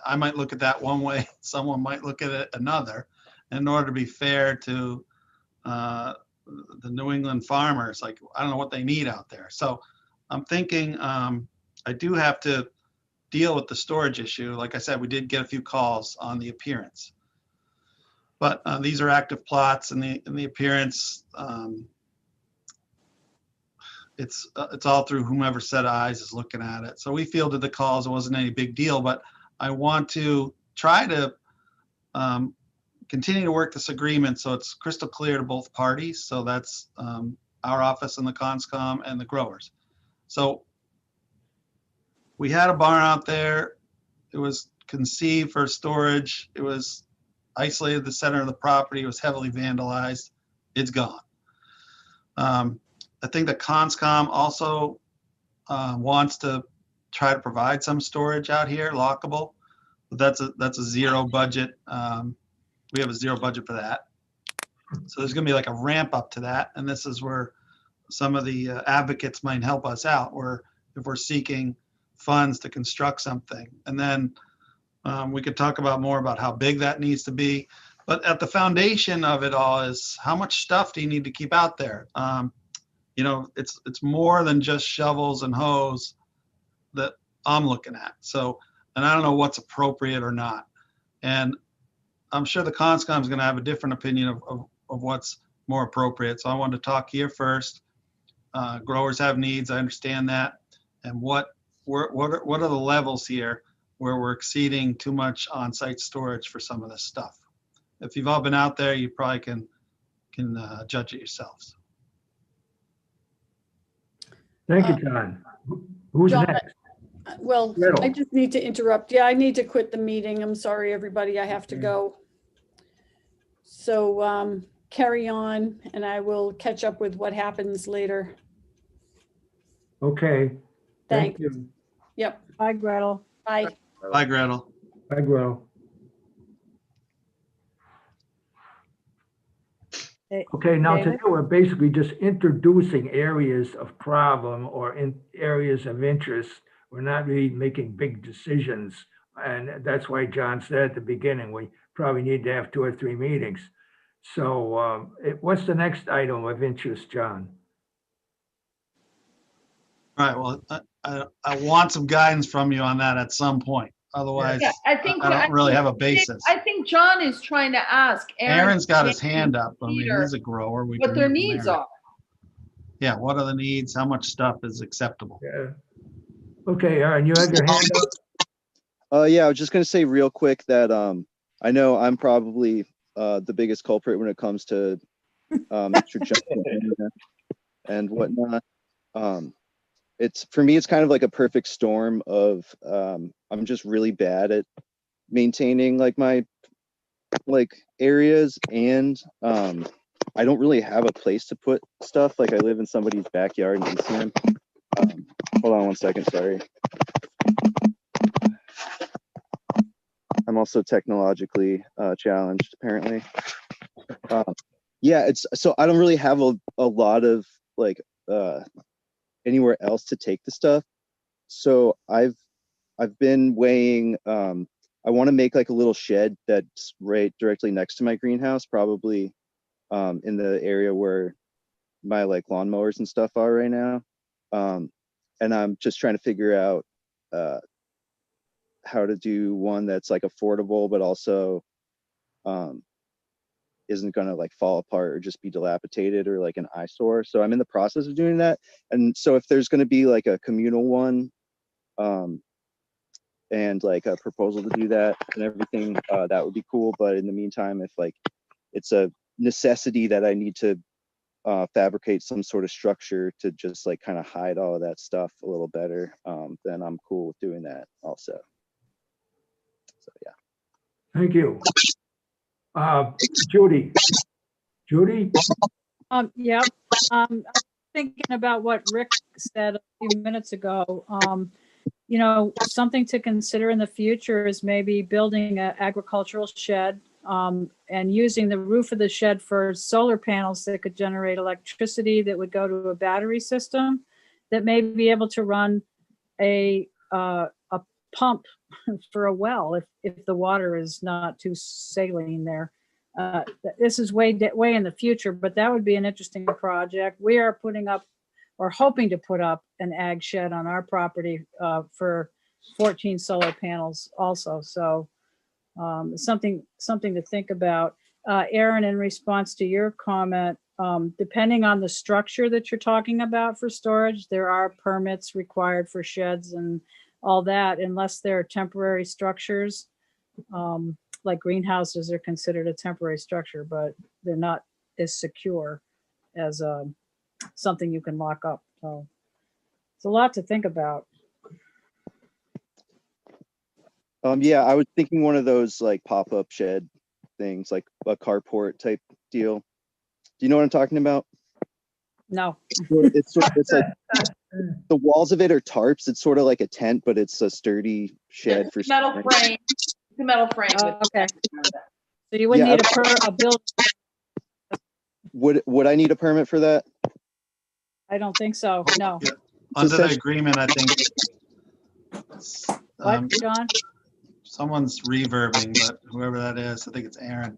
I might look at that one way, someone might look at it another. And in order to be fair to the New England farmers, like, I don't know what they need out there. So I'm thinking I do have to deal with the storage issue. Like I said, we did get a few calls on the appearance. But these are active plots, and the appearance, it's all through whomever set of eyes is looking at it. So we fielded the calls. It wasn't any big deal, but I want to try to continue to work this agreement so it's crystal clear to both parties. So that's our office and the CONSCOM and the growers. So we had a barn out there. It was conceived for storage. It was isolated the center of the property. It was heavily vandalized. It's gone. I think the CONSCOM also wants to try to provide some storage out here, lockable. But that's a zero budget. We have a zero budget for that. So there's going to be like a ramp up to that. And this is where some of the advocates might help us out, where if we're seeking funds to construct something. And then we could talk about more about how big that needs to be. But at the foundation of it all is, how much stuff do you need to keep out there? It's more than just shovels and hose that I'm looking at. So, and I don't know what's appropriate or not. And I'm sure the CONSCOM is going to have a different opinion of what's more appropriate. So I wanted to talk here first. Growers have needs. I understand that. And what are the levels here where we're exceeding too much on-site storage for some of this stuff? If you've all been out there, you probably can judge it yourselves. Thank you, John. Who's John, next? Well, Riddle. I just need to interrupt. Yeah, I need to quit the meeting. I'm sorry, everybody. I have to go. So carry on, and I will catch up with what happens later. Okay. Thank Thanks. you. Yep. Bye, Gretel. Bye. Bye, Gretel. Bye, Gretel. Okay, now today David? we're basically just introducing areas of problem or in areas of interest. We're not really making big decisions. And that's why John said at the beginning, we probably need to have 2 or 3 meetings. So what's the next item of interest, John? All right, well, I want some guidance from you on that at some point. Otherwise, Yeah, I think. I don't really have a basis. I think John is trying to ask. Aaron's got his Jamie, hand up. I mean, Peter, he's a grower. We what can their hear from needs Aaron. are. Yeah, what are the needs? How much stuff is acceptable? Yeah. Okay, Aaron, you have your hand up? Yeah, I was just gonna say real quick that I know I'm probably the biggest culprit when it comes to extra junk and whatnot. It's for me, it's kind of like a perfect storm of I'm just really bad at maintaining like my areas, and I don't really have a place to put stuff. Like I live in somebody's backyard in Eastham. Hold on one second, sorry. I'm also technologically challenged, apparently. Yeah, it's so I don't really have a lot of like anywhere else to take the stuff. So I've been weighing. I want to make like a little shed that's right directly next to my greenhouse, probably in the area where my like lawnmowers and stuff are right now. And I'm just trying to figure out how to do one that's like affordable, but also isn't going to like fall apart or just be dilapidated or like an eyesore. So I'm in the process of doing that. And so if there's going to be like a communal one and like a proposal to do that and everything, that would be cool. But in the meantime, if like it's a necessity that I need to fabricate some sort of structure to just like kind of hide all of that stuff a little better, then I'm cool with doing that also. So yeah. Thank you. Judy. Judy? Yeah, I'm thinking about what Rick said a few minutes ago. You know, something to consider in the future is maybe building an agricultural shed and using the roof of the shed for solar panels that could generate electricity that would go to a battery system that may be able to run a pump for a well if the water is not too saline there. This is way in the future, but that would be an interesting project. We are putting up or hoping to put up an ag shed on our property for 14 solar panels also. So something to think about. Aaron, in response to your comment, depending on the structure that you're talking about for storage, there are permits required for sheds and all that, unless they're temporary structures. Like greenhouses are considered a temporary structure, but they're not as secure as something you can lock up. So it's a lot to think about. Yeah, I was thinking one of those like pop-up shed things, like a carport type deal. Do you know what I'm talking about? No. It's like the walls of it are tarps. It's sort of like a tent, but it's a sturdy shed for metal frame. It's a metal frame. Okay. So you wouldn't need a build. Would I need a permit for that? I don't think so. No. Yeah. Under the agreement, I think. What, John? Someone's reverbing, but whoever that is, I think it's Aaron.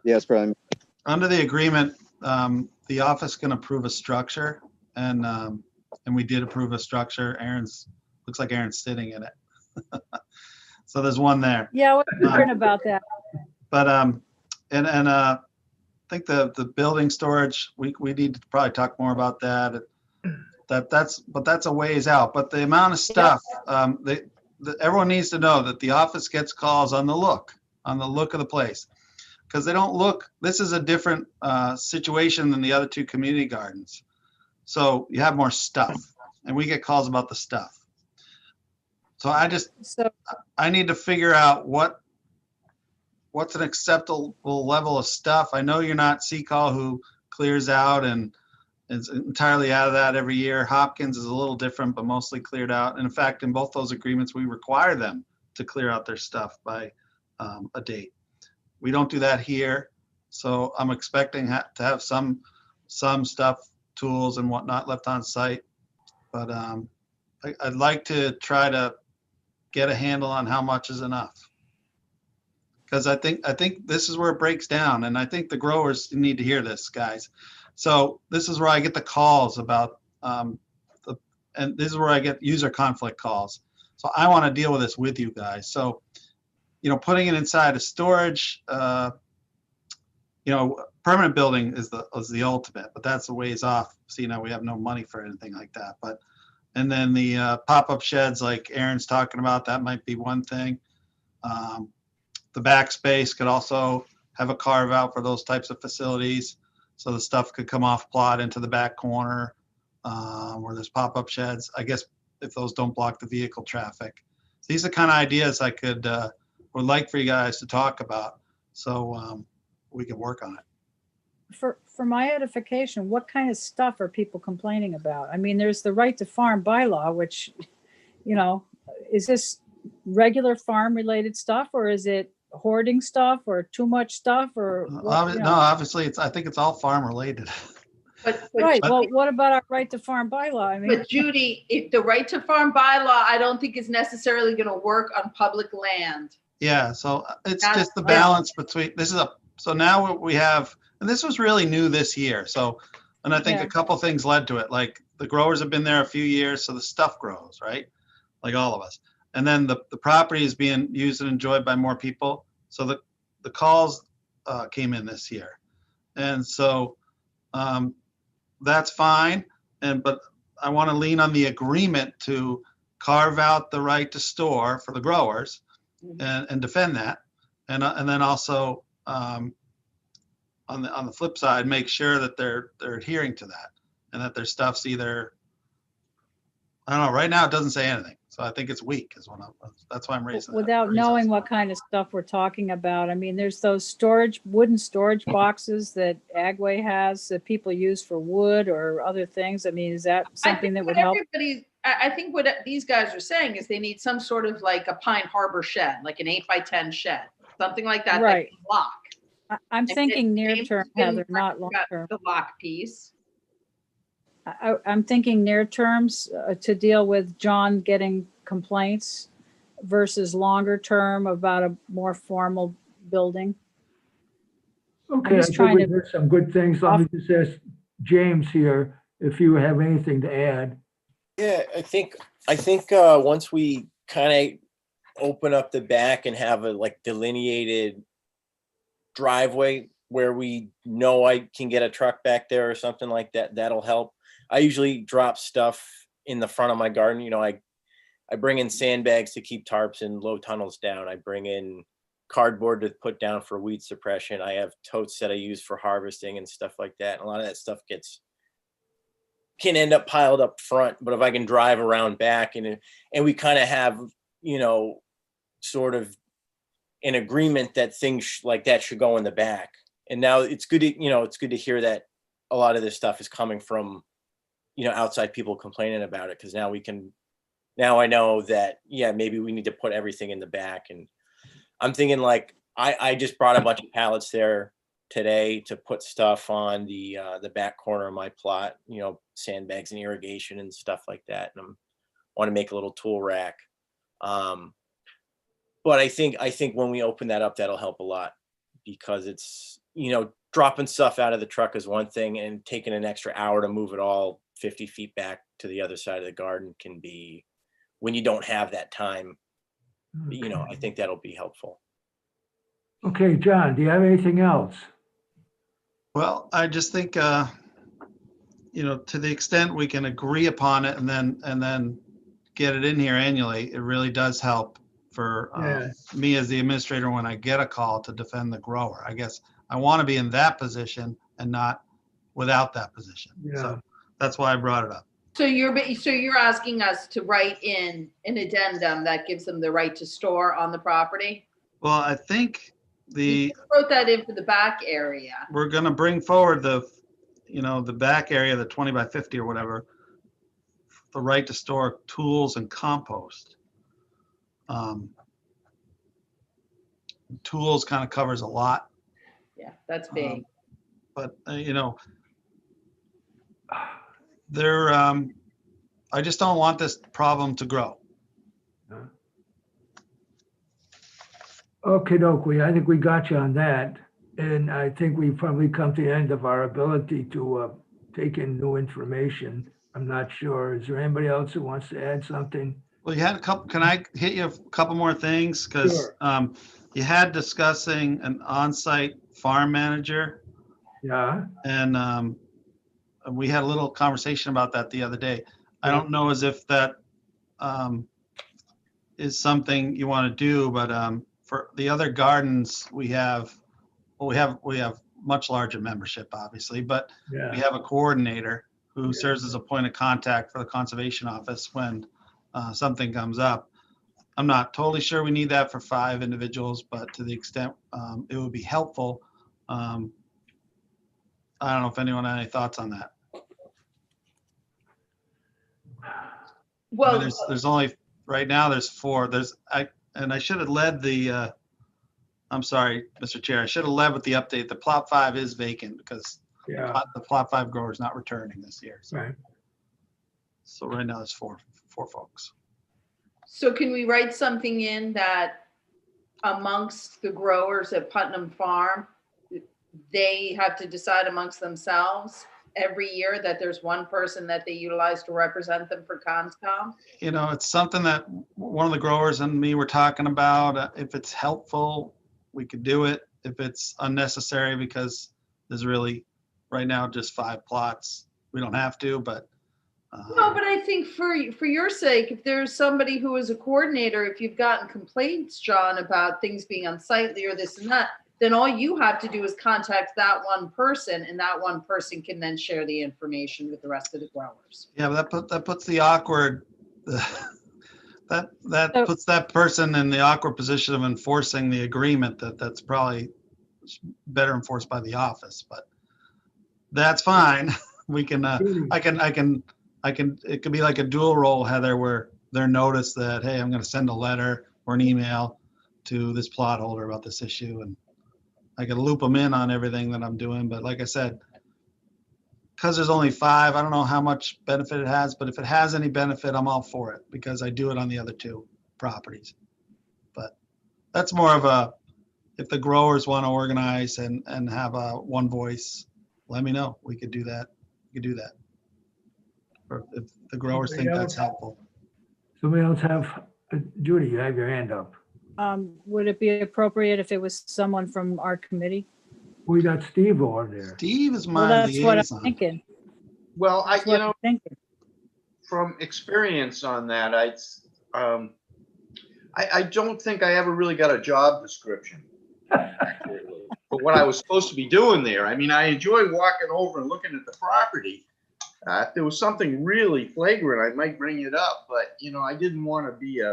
Yeah, it's probably. Under the agreement, the office can approve a structure, and we did approve a structure. Looks like Aaron's sitting in it. So there's one there. Yeah, we're concerned about that. But I think the building storage, we need to probably talk more about that. That's a ways out. But the amount of stuff, everyone needs to know that the office gets calls on the look of the place, because they don't look. This is a different situation than the other two community gardens. So you have more stuff, and we get calls about the stuff. So I need to figure out what's an acceptable level of stuff. I know you're not CCall who clears out and is entirely out of that every year. Hopkins is a little different, but mostly cleared out. And in fact, in both those agreements, we require them to clear out their stuff by a date. We don't do that here. So I'm expecting to have some stuff, tools and whatnot left on site. But I'd like to try to get a handle on how much is enough. Because I think this is where it breaks down, and I think the growers need to hear this, guys. So this is where I get the calls about, and this is where I get user conflict calls. So I want to deal with this with you guys. So, putting it inside a storage, permanent building is the ultimate, but that's a ways off. See, now we have no money for anything like that. But, and then the pop-up sheds like Aaron's talking about, that might be one thing. The backspace could also have a carve out for those types of facilities. So the stuff could come off plot into the back corner where there's pop-up sheds. I guess if those don't block the vehicle traffic. So these are kind of ideas I would like for you guys to talk about. So we can work on it. For my edification, what kind of stuff are people complaining about? I mean, there's the right to farm bylaw, which, is this regular farm related stuff, or is it hoarding stuff or too much stuff, or what, No, obviously I think it's all farm related. But right. Well, what about our right to farm bylaw? I mean, but Judy, if the right to farm bylaw, I don't think is necessarily going to work on public land. Yeah, so it's That's just the right. balance between, so now we have, and this was really new this year. So, and I think Yeah. a couple things led to it. Like the growers have been there a few years, so the stuff grows, right? Like all of us. And then the property is being used and enjoyed by more people. So the calls came in this year. And so that's fine. But I want to lean on the agreement to carve out the right to store for the growers and defend that. And then also on the flip side, make sure that they're adhering to that and that their stuff's either, I don't know, right now it doesn't say anything. So I think it's weak that's why I'm raising that. without knowing what kind of stuff we're talking about. I mean, there's those wooden storage boxes that Agway has that people use for wood or other things. I mean, is that something that would help? I think what these guys are saying is they need some sort of like a Pine Harbor shed, like an 8x10 shed, something like that. Right. That can lock. I'm thinking near James term, has been Heather, not long got term. the lock piece. I'm thinking near terms to deal with John getting complaints versus longer term about a more formal building. Okay, I just think trying we to- heard some good things. Let me just ask James here if you have anything to add. Yeah, I think once we kind of open up the back and have a like delineated driveway where we know I can get a truck back there or something like that, that'll help. I usually drop stuff in the front of my garden. I bring in sandbags to keep tarps and low tunnels down. I bring in cardboard to put down for weed suppression. I have totes that I use for harvesting and stuff like that. And a lot of that stuff can end up piled up front, but if I can drive around back and we kind of have, sort of an agreement that things like that should go in the back. And now it's good to hear that a lot of this stuff is coming from, outside people complaining about it. Cause now I know that, yeah, maybe we need to put everything in the back. And I'm thinking like, I just brought a bunch of pallets there today to put stuff on the back corner of my plot, sandbags and irrigation and stuff like that. And I want to make a little tool rack. But I think when we open that up, that'll help a lot because it's, dropping stuff out of the truck is one thing and taking an extra hour to move it all 50 feet back to the other side of the garden can be when you don't have that time, I think that'll be helpful. Okay, John, do you have anything else? Well, I just think, to the extent we can agree upon it and then get it in here annually, it really does help for me as the administrator when I get a call to defend the grower. I guess I want to be in that position and not without that position. Yeah. So that's why I brought it up. So you're asking us to write in an addendum that gives them the right to store on the property? Well, I think You wrote that in for the back area. we're going to bring forward the back area, the 20 by 50 or whatever, the right to store tools and compost. Tools kind of covers a lot, Yeah, that's big. but I just don't want this problem to grow. Okay, dokie, I think we got you on that. And I think we've probably come to the end of our ability to take in new information. I'm not sure. Is there anybody else who wants to add something? Well, you had a couple, can I hit you a couple more things? Because Sure. you had discussing an on-site farm manager, Yeah, and we had a little conversation about that the other day. I Yeah. don't know as if that is something you want to do, but for the other gardens, we have much larger membership, obviously, but we yeah, have a coordinator who Yeah. serves as a point of contact for the conservation office when something comes up. I'm not totally sure we need that for 5 individuals, but to the extent it would be helpful. I don't know if anyone had any thoughts on that. I mean, Well, there's only, right now, there's 4. And I should have led the, I'm sorry, Mr. Chair, I should have led with the update. The plot 5 is vacant because yeah, the plot 5 grower is not returning this year. right. So right now there's four folks. so can we write something in that amongst the growers at Putnam Farm, they have to decide amongst themselves every year that there's one person that they utilize to represent them for Conscom? You know, it's something that one of the growers and me were talking about. If it's helpful, we could do it. If it's unnecessary, because there's really, right now, just 5 plots, we don't have to, but. No, but I think for your sake, if there's somebody who is a coordinator, if you've gotten complaints, John, about things being unsightly or this and that, then all you have to do is contact that one person, and that one person can then share the information with the rest of the growers. Yeah, but that puts the awkward, that So- puts that person in the awkward position of enforcing the agreement that's probably better enforced by the office, but that's fine. We can, it could be like a dual role, Heather, where they're noticed that, hey, I'm going to send a letter or an email to this plot holder about this issue, and I can loop them in on everything that I'm doing. But like I said, because there's only 5, I don't know how much benefit it has, but if it has any benefit, I'm all for it because I do it on the other 2 properties. But that's more of a, if the growers want to organize and have a one voice, let me know. We could do that. We could do that. Or if the growers think that's helpful. Somebody else have, Judy, you have your hand up. Would it be appropriate if it was someone from our committee? We got Steve over there. Steve is Well, my that's what I'm liaison. thinking. Well, That's what I'm thinking. from experience on that, I don't think I ever really got a job description for what I was supposed to be doing there. I mean, I enjoy walking over and looking at the property. If there was something really flagrant, I might bring it up, but I didn't want to be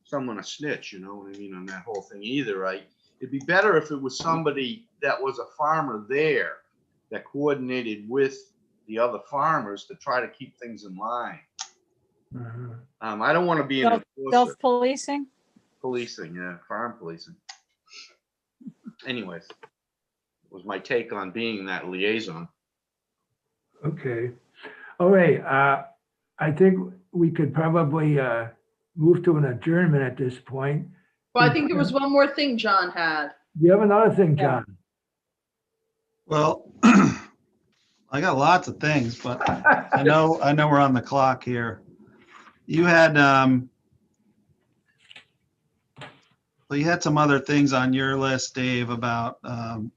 someone a snitch, you know what I mean, on that whole thing either. It'd be better if it was somebody that was a farmer there that coordinated with the other farmers to try to keep things in line. Uh-huh. I don't want to be an enforcer. Self-policing? Policing, yeah, farm policing. Anyways, was my take on being that liaison. Okay. All right. I think we could probably move to an adjournment at this point. Well, I think there was one more thing John had. You have another thing, Yeah. John? Well, I got lots of things, but I know we're on the clock here. You had well, you had some other things on your list, Dave, about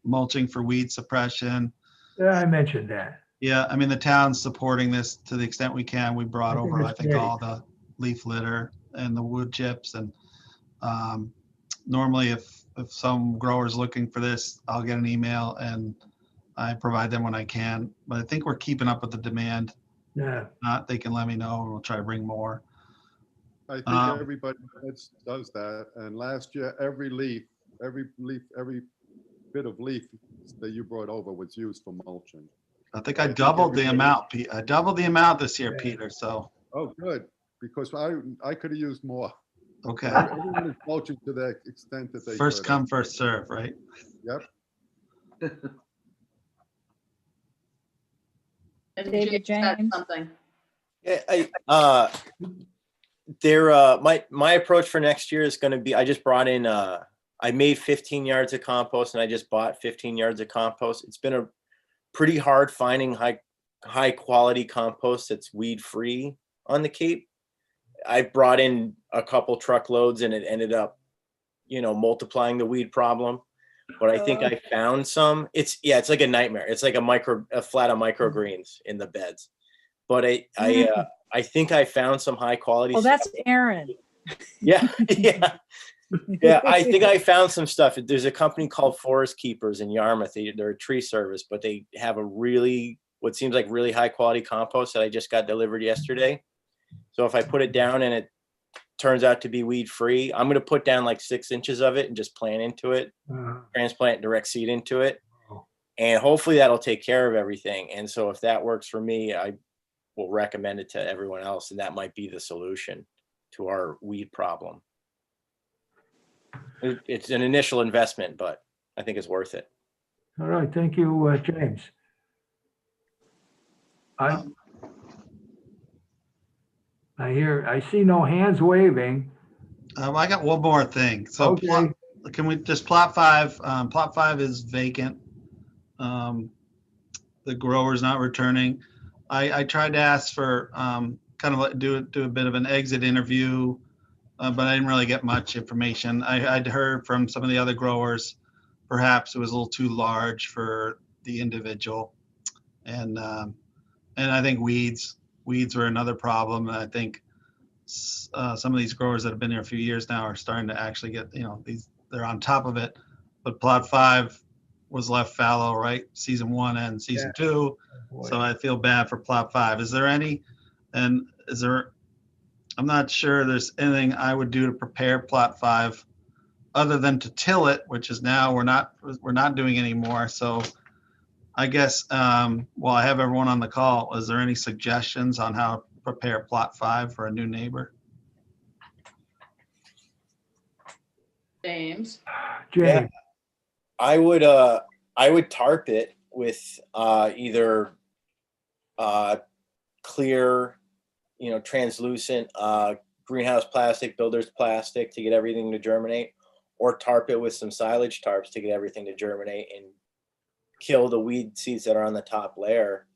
mulching for weed suppression. Yeah, I mentioned that. Yeah, I mean, the town's supporting this to the extent we can. We brought I think over, it's I think, great. all the leaf litter and the wood chips. And normally if some grower's looking for this, I'll get an email and I provide them when I can. But I think we're keeping up with the demand. Yeah. Not, they can let me know and we'll try to bring more. I think Um, everybody does that. And last year, every bit of leaf that you brought over was used for mulching. I think I doubled the amount, Pete. I doubled the amount this year, Yeah. Peter, so, Oh, good, because I could have used more. okay. Everyone is mulching to the extent that they First could. come, first serve, right? Yep. And David James had James. something. Yeah, my approach for next year is going to be, I just brought in, I made 15 yards of compost and I just bought 15 yards of compost. It's been a pretty hard finding high quality compost that's weed free on the Cape. I brought in a couple truckloads and it ended up, multiplying the weed problem. But I think I found some. It's like a nightmare. It's like a flat of microgreens in the beds. But I think I found some high quality Oh, stuff. that's Aaron. Yeah, yeah. Yeah, I think I found some stuff. There's a company called Forest Keepers in Yarmouth. They're a tree service, but they have what seems like really high quality compost that I just got delivered yesterday. So if I put it down and it turns out to be weed free, I'm going to put down like 6 inches of it and just plant into it, transplant direct seed into it. And hopefully that'll take care of everything. And so if that works for me, I will recommend it to everyone else. And that might be the solution to our weed problem. It's an initial investment, but I think it's worth it. All right, thank you, James. I see no hands waving. I got one more thing. So Okay. can we just plot 5? Plot 5 is vacant. The grower's not returning. I tried to ask for kind of like do a bit of an exit interview, but I didn't really get much information. I'd heard from some of the other growers, perhaps it was a little too large for the individual, and I think weeds were another problem. And I think some of these growers that have been here a few years now are starting to actually get, they're on top of it. But plot 5 was left fallow, right? Season 1 and season 2. So I feel bad for plot 5. I'm not sure there's anything I would do to prepare plot 5 other than to till it, which is now we're not doing anymore. So I guess while I have everyone on the call, is there any suggestions on how to prepare plot 5 for a new neighbor? James. James. I would tarp it with either clear, translucent greenhouse plastic, builder's plastic to get everything to germinate, or tarp it with some silage tarps to get everything to germinate and kill the weed seeds that are on the top layer.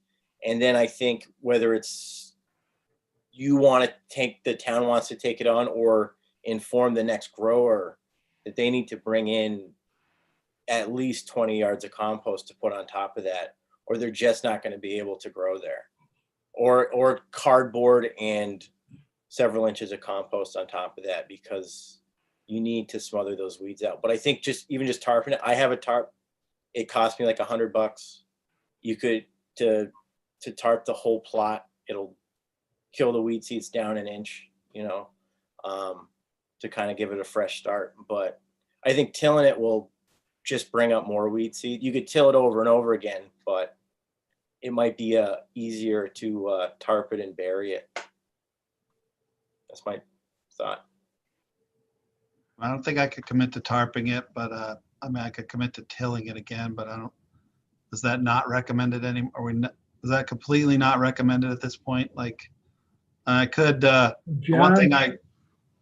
And then I think whether it's the town wants to take it on, or inform the next grower that they need to bring in at least 20 yards of compost to put on top of that, or they're just not going to be able to grow there. Or cardboard and several inches of compost on top of that, because you need to smother those weeds out. But I think just tarping it. I have a tarp. It cost me like $100. You could to tarp the whole plot. It'll kill the weed seeds down an inch, to kind of give it a fresh start. But I think tilling it will just bring up more weed seed. You could till it over and over again, but it might be easier to tarp it and bury it. That's my thought. I don't think I could commit to tarping it, but I could commit to tilling it again, but is that not recommended anymore? Is that completely not recommended at this point? Like I could, John,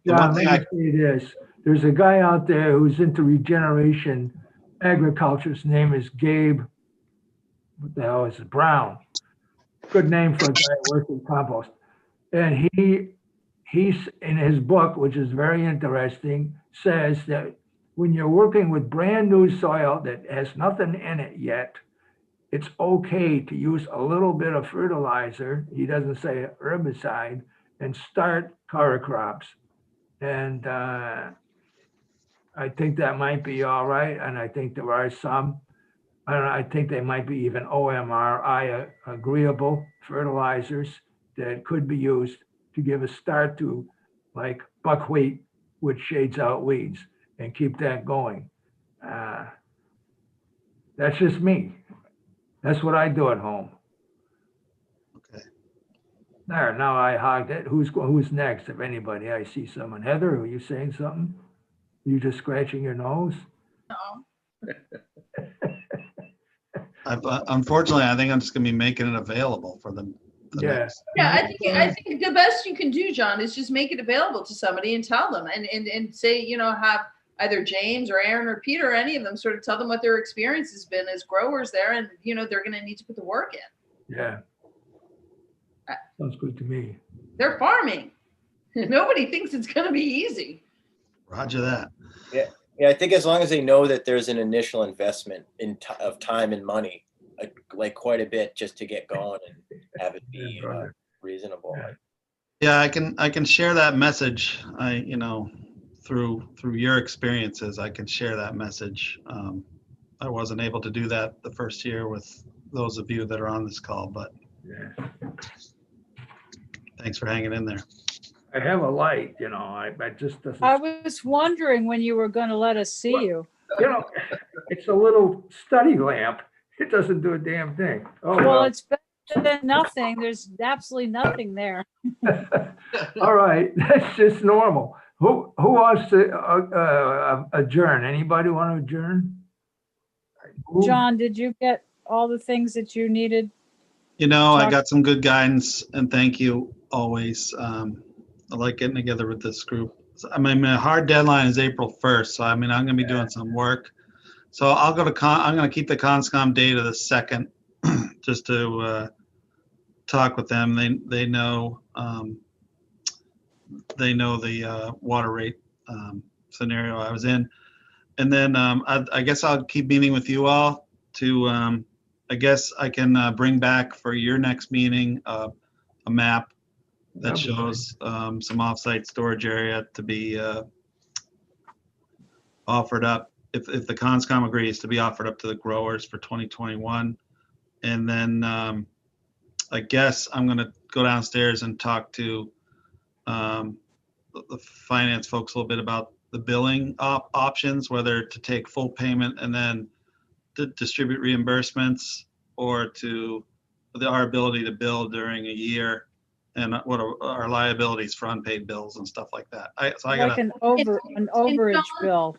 let me say this. There's a guy out there who's into regeneration agriculture. His name is Gabe. What the hell is it? Brown. Good name for a guy who works with compost. And he's in his book, which is very interesting, says that when you're working with brand new soil that has nothing in it yet, it's okay to use a little bit of fertilizer. He doesn't say herbicide, and start cover crops. And I think that might be all right. And I think there are some, I think they might be even OMRI agreeable fertilizers that could be used to give a start to, like buckwheat, which shades out weeds, and keep that going. That's just me. That's what I do at home. Okay. There, now I hogged it. Who's next? If anybody, I see someone. Heather, are you saying something? Are you just scratching your nose? No. Unfortunately, I think I'm just gonna be making it available for them. Yeah. Yeah, I think the best you can do, John, is just make it available to somebody and tell them and say, have either James or Aaron or Peter or any of them sort of tell them what their experience has been as growers there, and they're going to need to put the work in. Yeah. Sounds good to me. They're farming. Nobody thinks it's gonna be easy. Roger that. Yeah, I think as long as they know that there's an initial investment of time and money, like quite a bit just to get going and have it be reasonable. Yeah, I can share that message. Through your experiences, I can share that message. I wasn't able to do that the first year with those of you that are on this call, but Yeah. thanks for hanging in there. I have a light, I just doesn't. I was wondering when you were going to let us see you. It's a little study lamp. It doesn't do a damn thing. Oh, Well, it's better than nothing. There's absolutely nothing there. All right, that's just normal. Who wants to adjourn? Anybody want to adjourn? John, did you get all the things that you needed? I got some good guidance, and thank you always. I like getting together with this group. My hard deadline is April 1st, so I'm going to be doing some work. So I'm going to keep the Conscom date of the 2nd, just to talk with them. They know the water rate scenario I was in, and then I guess I'll keep meeting with you all to. I guess I can bring back for your next meeting a map that shows some off-site storage area to be offered up, if the Conscom agrees, to be offered up to the growers for 2021. And then I guess I'm going to go downstairs and talk to the finance folks a little bit about the billing options, whether to take full payment and then to distribute reimbursements, or to our ability to bill during a year, and what are our liabilities for unpaid bills and stuff like that. Like an overage bill.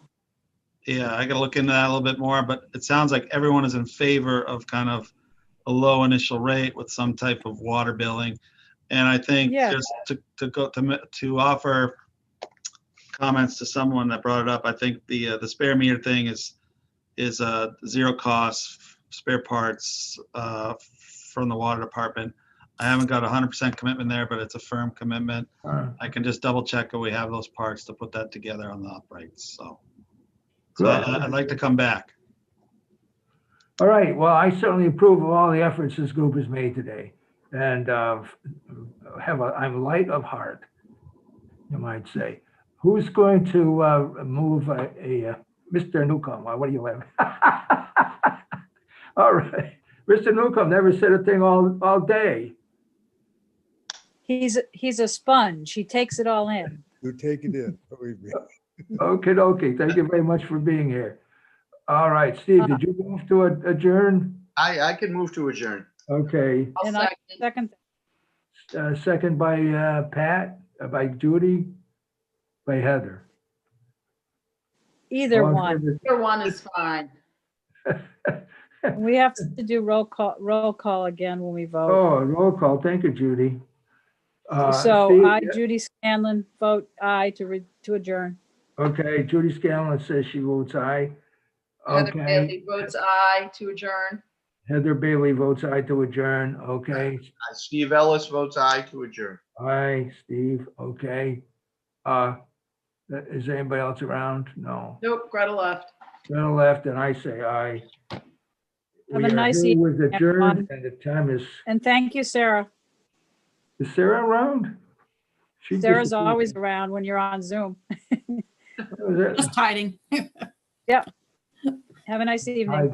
Yeah, I got to look into that a little bit more, but it sounds like everyone is in favor of kind of a low initial rate with some type of water billing. And I think just to offer comments to someone that brought it up, I think the spare meter thing is a zero cost spare parts from the water department. I haven't got 100% commitment there, but it's a firm commitment. I can just double check that we have those parts to put that together on the uprights. So I'd like to come back. All right. Well, I certainly approve of all the efforts this group has made today, and I'm light of heart, you might say. Who's going to move Mr. Newcomb? What do you have? All right. Mr. Newcomb never said a thing all day. He's a sponge. He takes it all in. You take it in, believe me. Okay. Thank you very much for being here. All right, Steve, did you move to adjourn? I can move to adjourn. Okay. I'll And I second. second. Second by Pat, by Judy, by Heather. Either All in one. favor? Either one is fine. We have to do roll call again when we vote. Oh, roll call. Thank you, Judy. So Steve- I, Judy Scanlon, vote aye to adjourn. Okay, Judy Scanlon says she votes aye. Heather Okay, Bailey votes aye to adjourn. Heather Bailey votes aye to adjourn. Okay, Steve Ellis votes aye to adjourn. aye, Steve, okay. Is anybody else around? No. Nope, Greta left. Greta left and I say aye. Have We a are nice here evening, with adjourned everyone. and the time is Thank you, Sarah. Sarah around? She Sarah's disappeared. always around when you're on Zoom. What was that? Just hiding. Have a nice evening. Hi,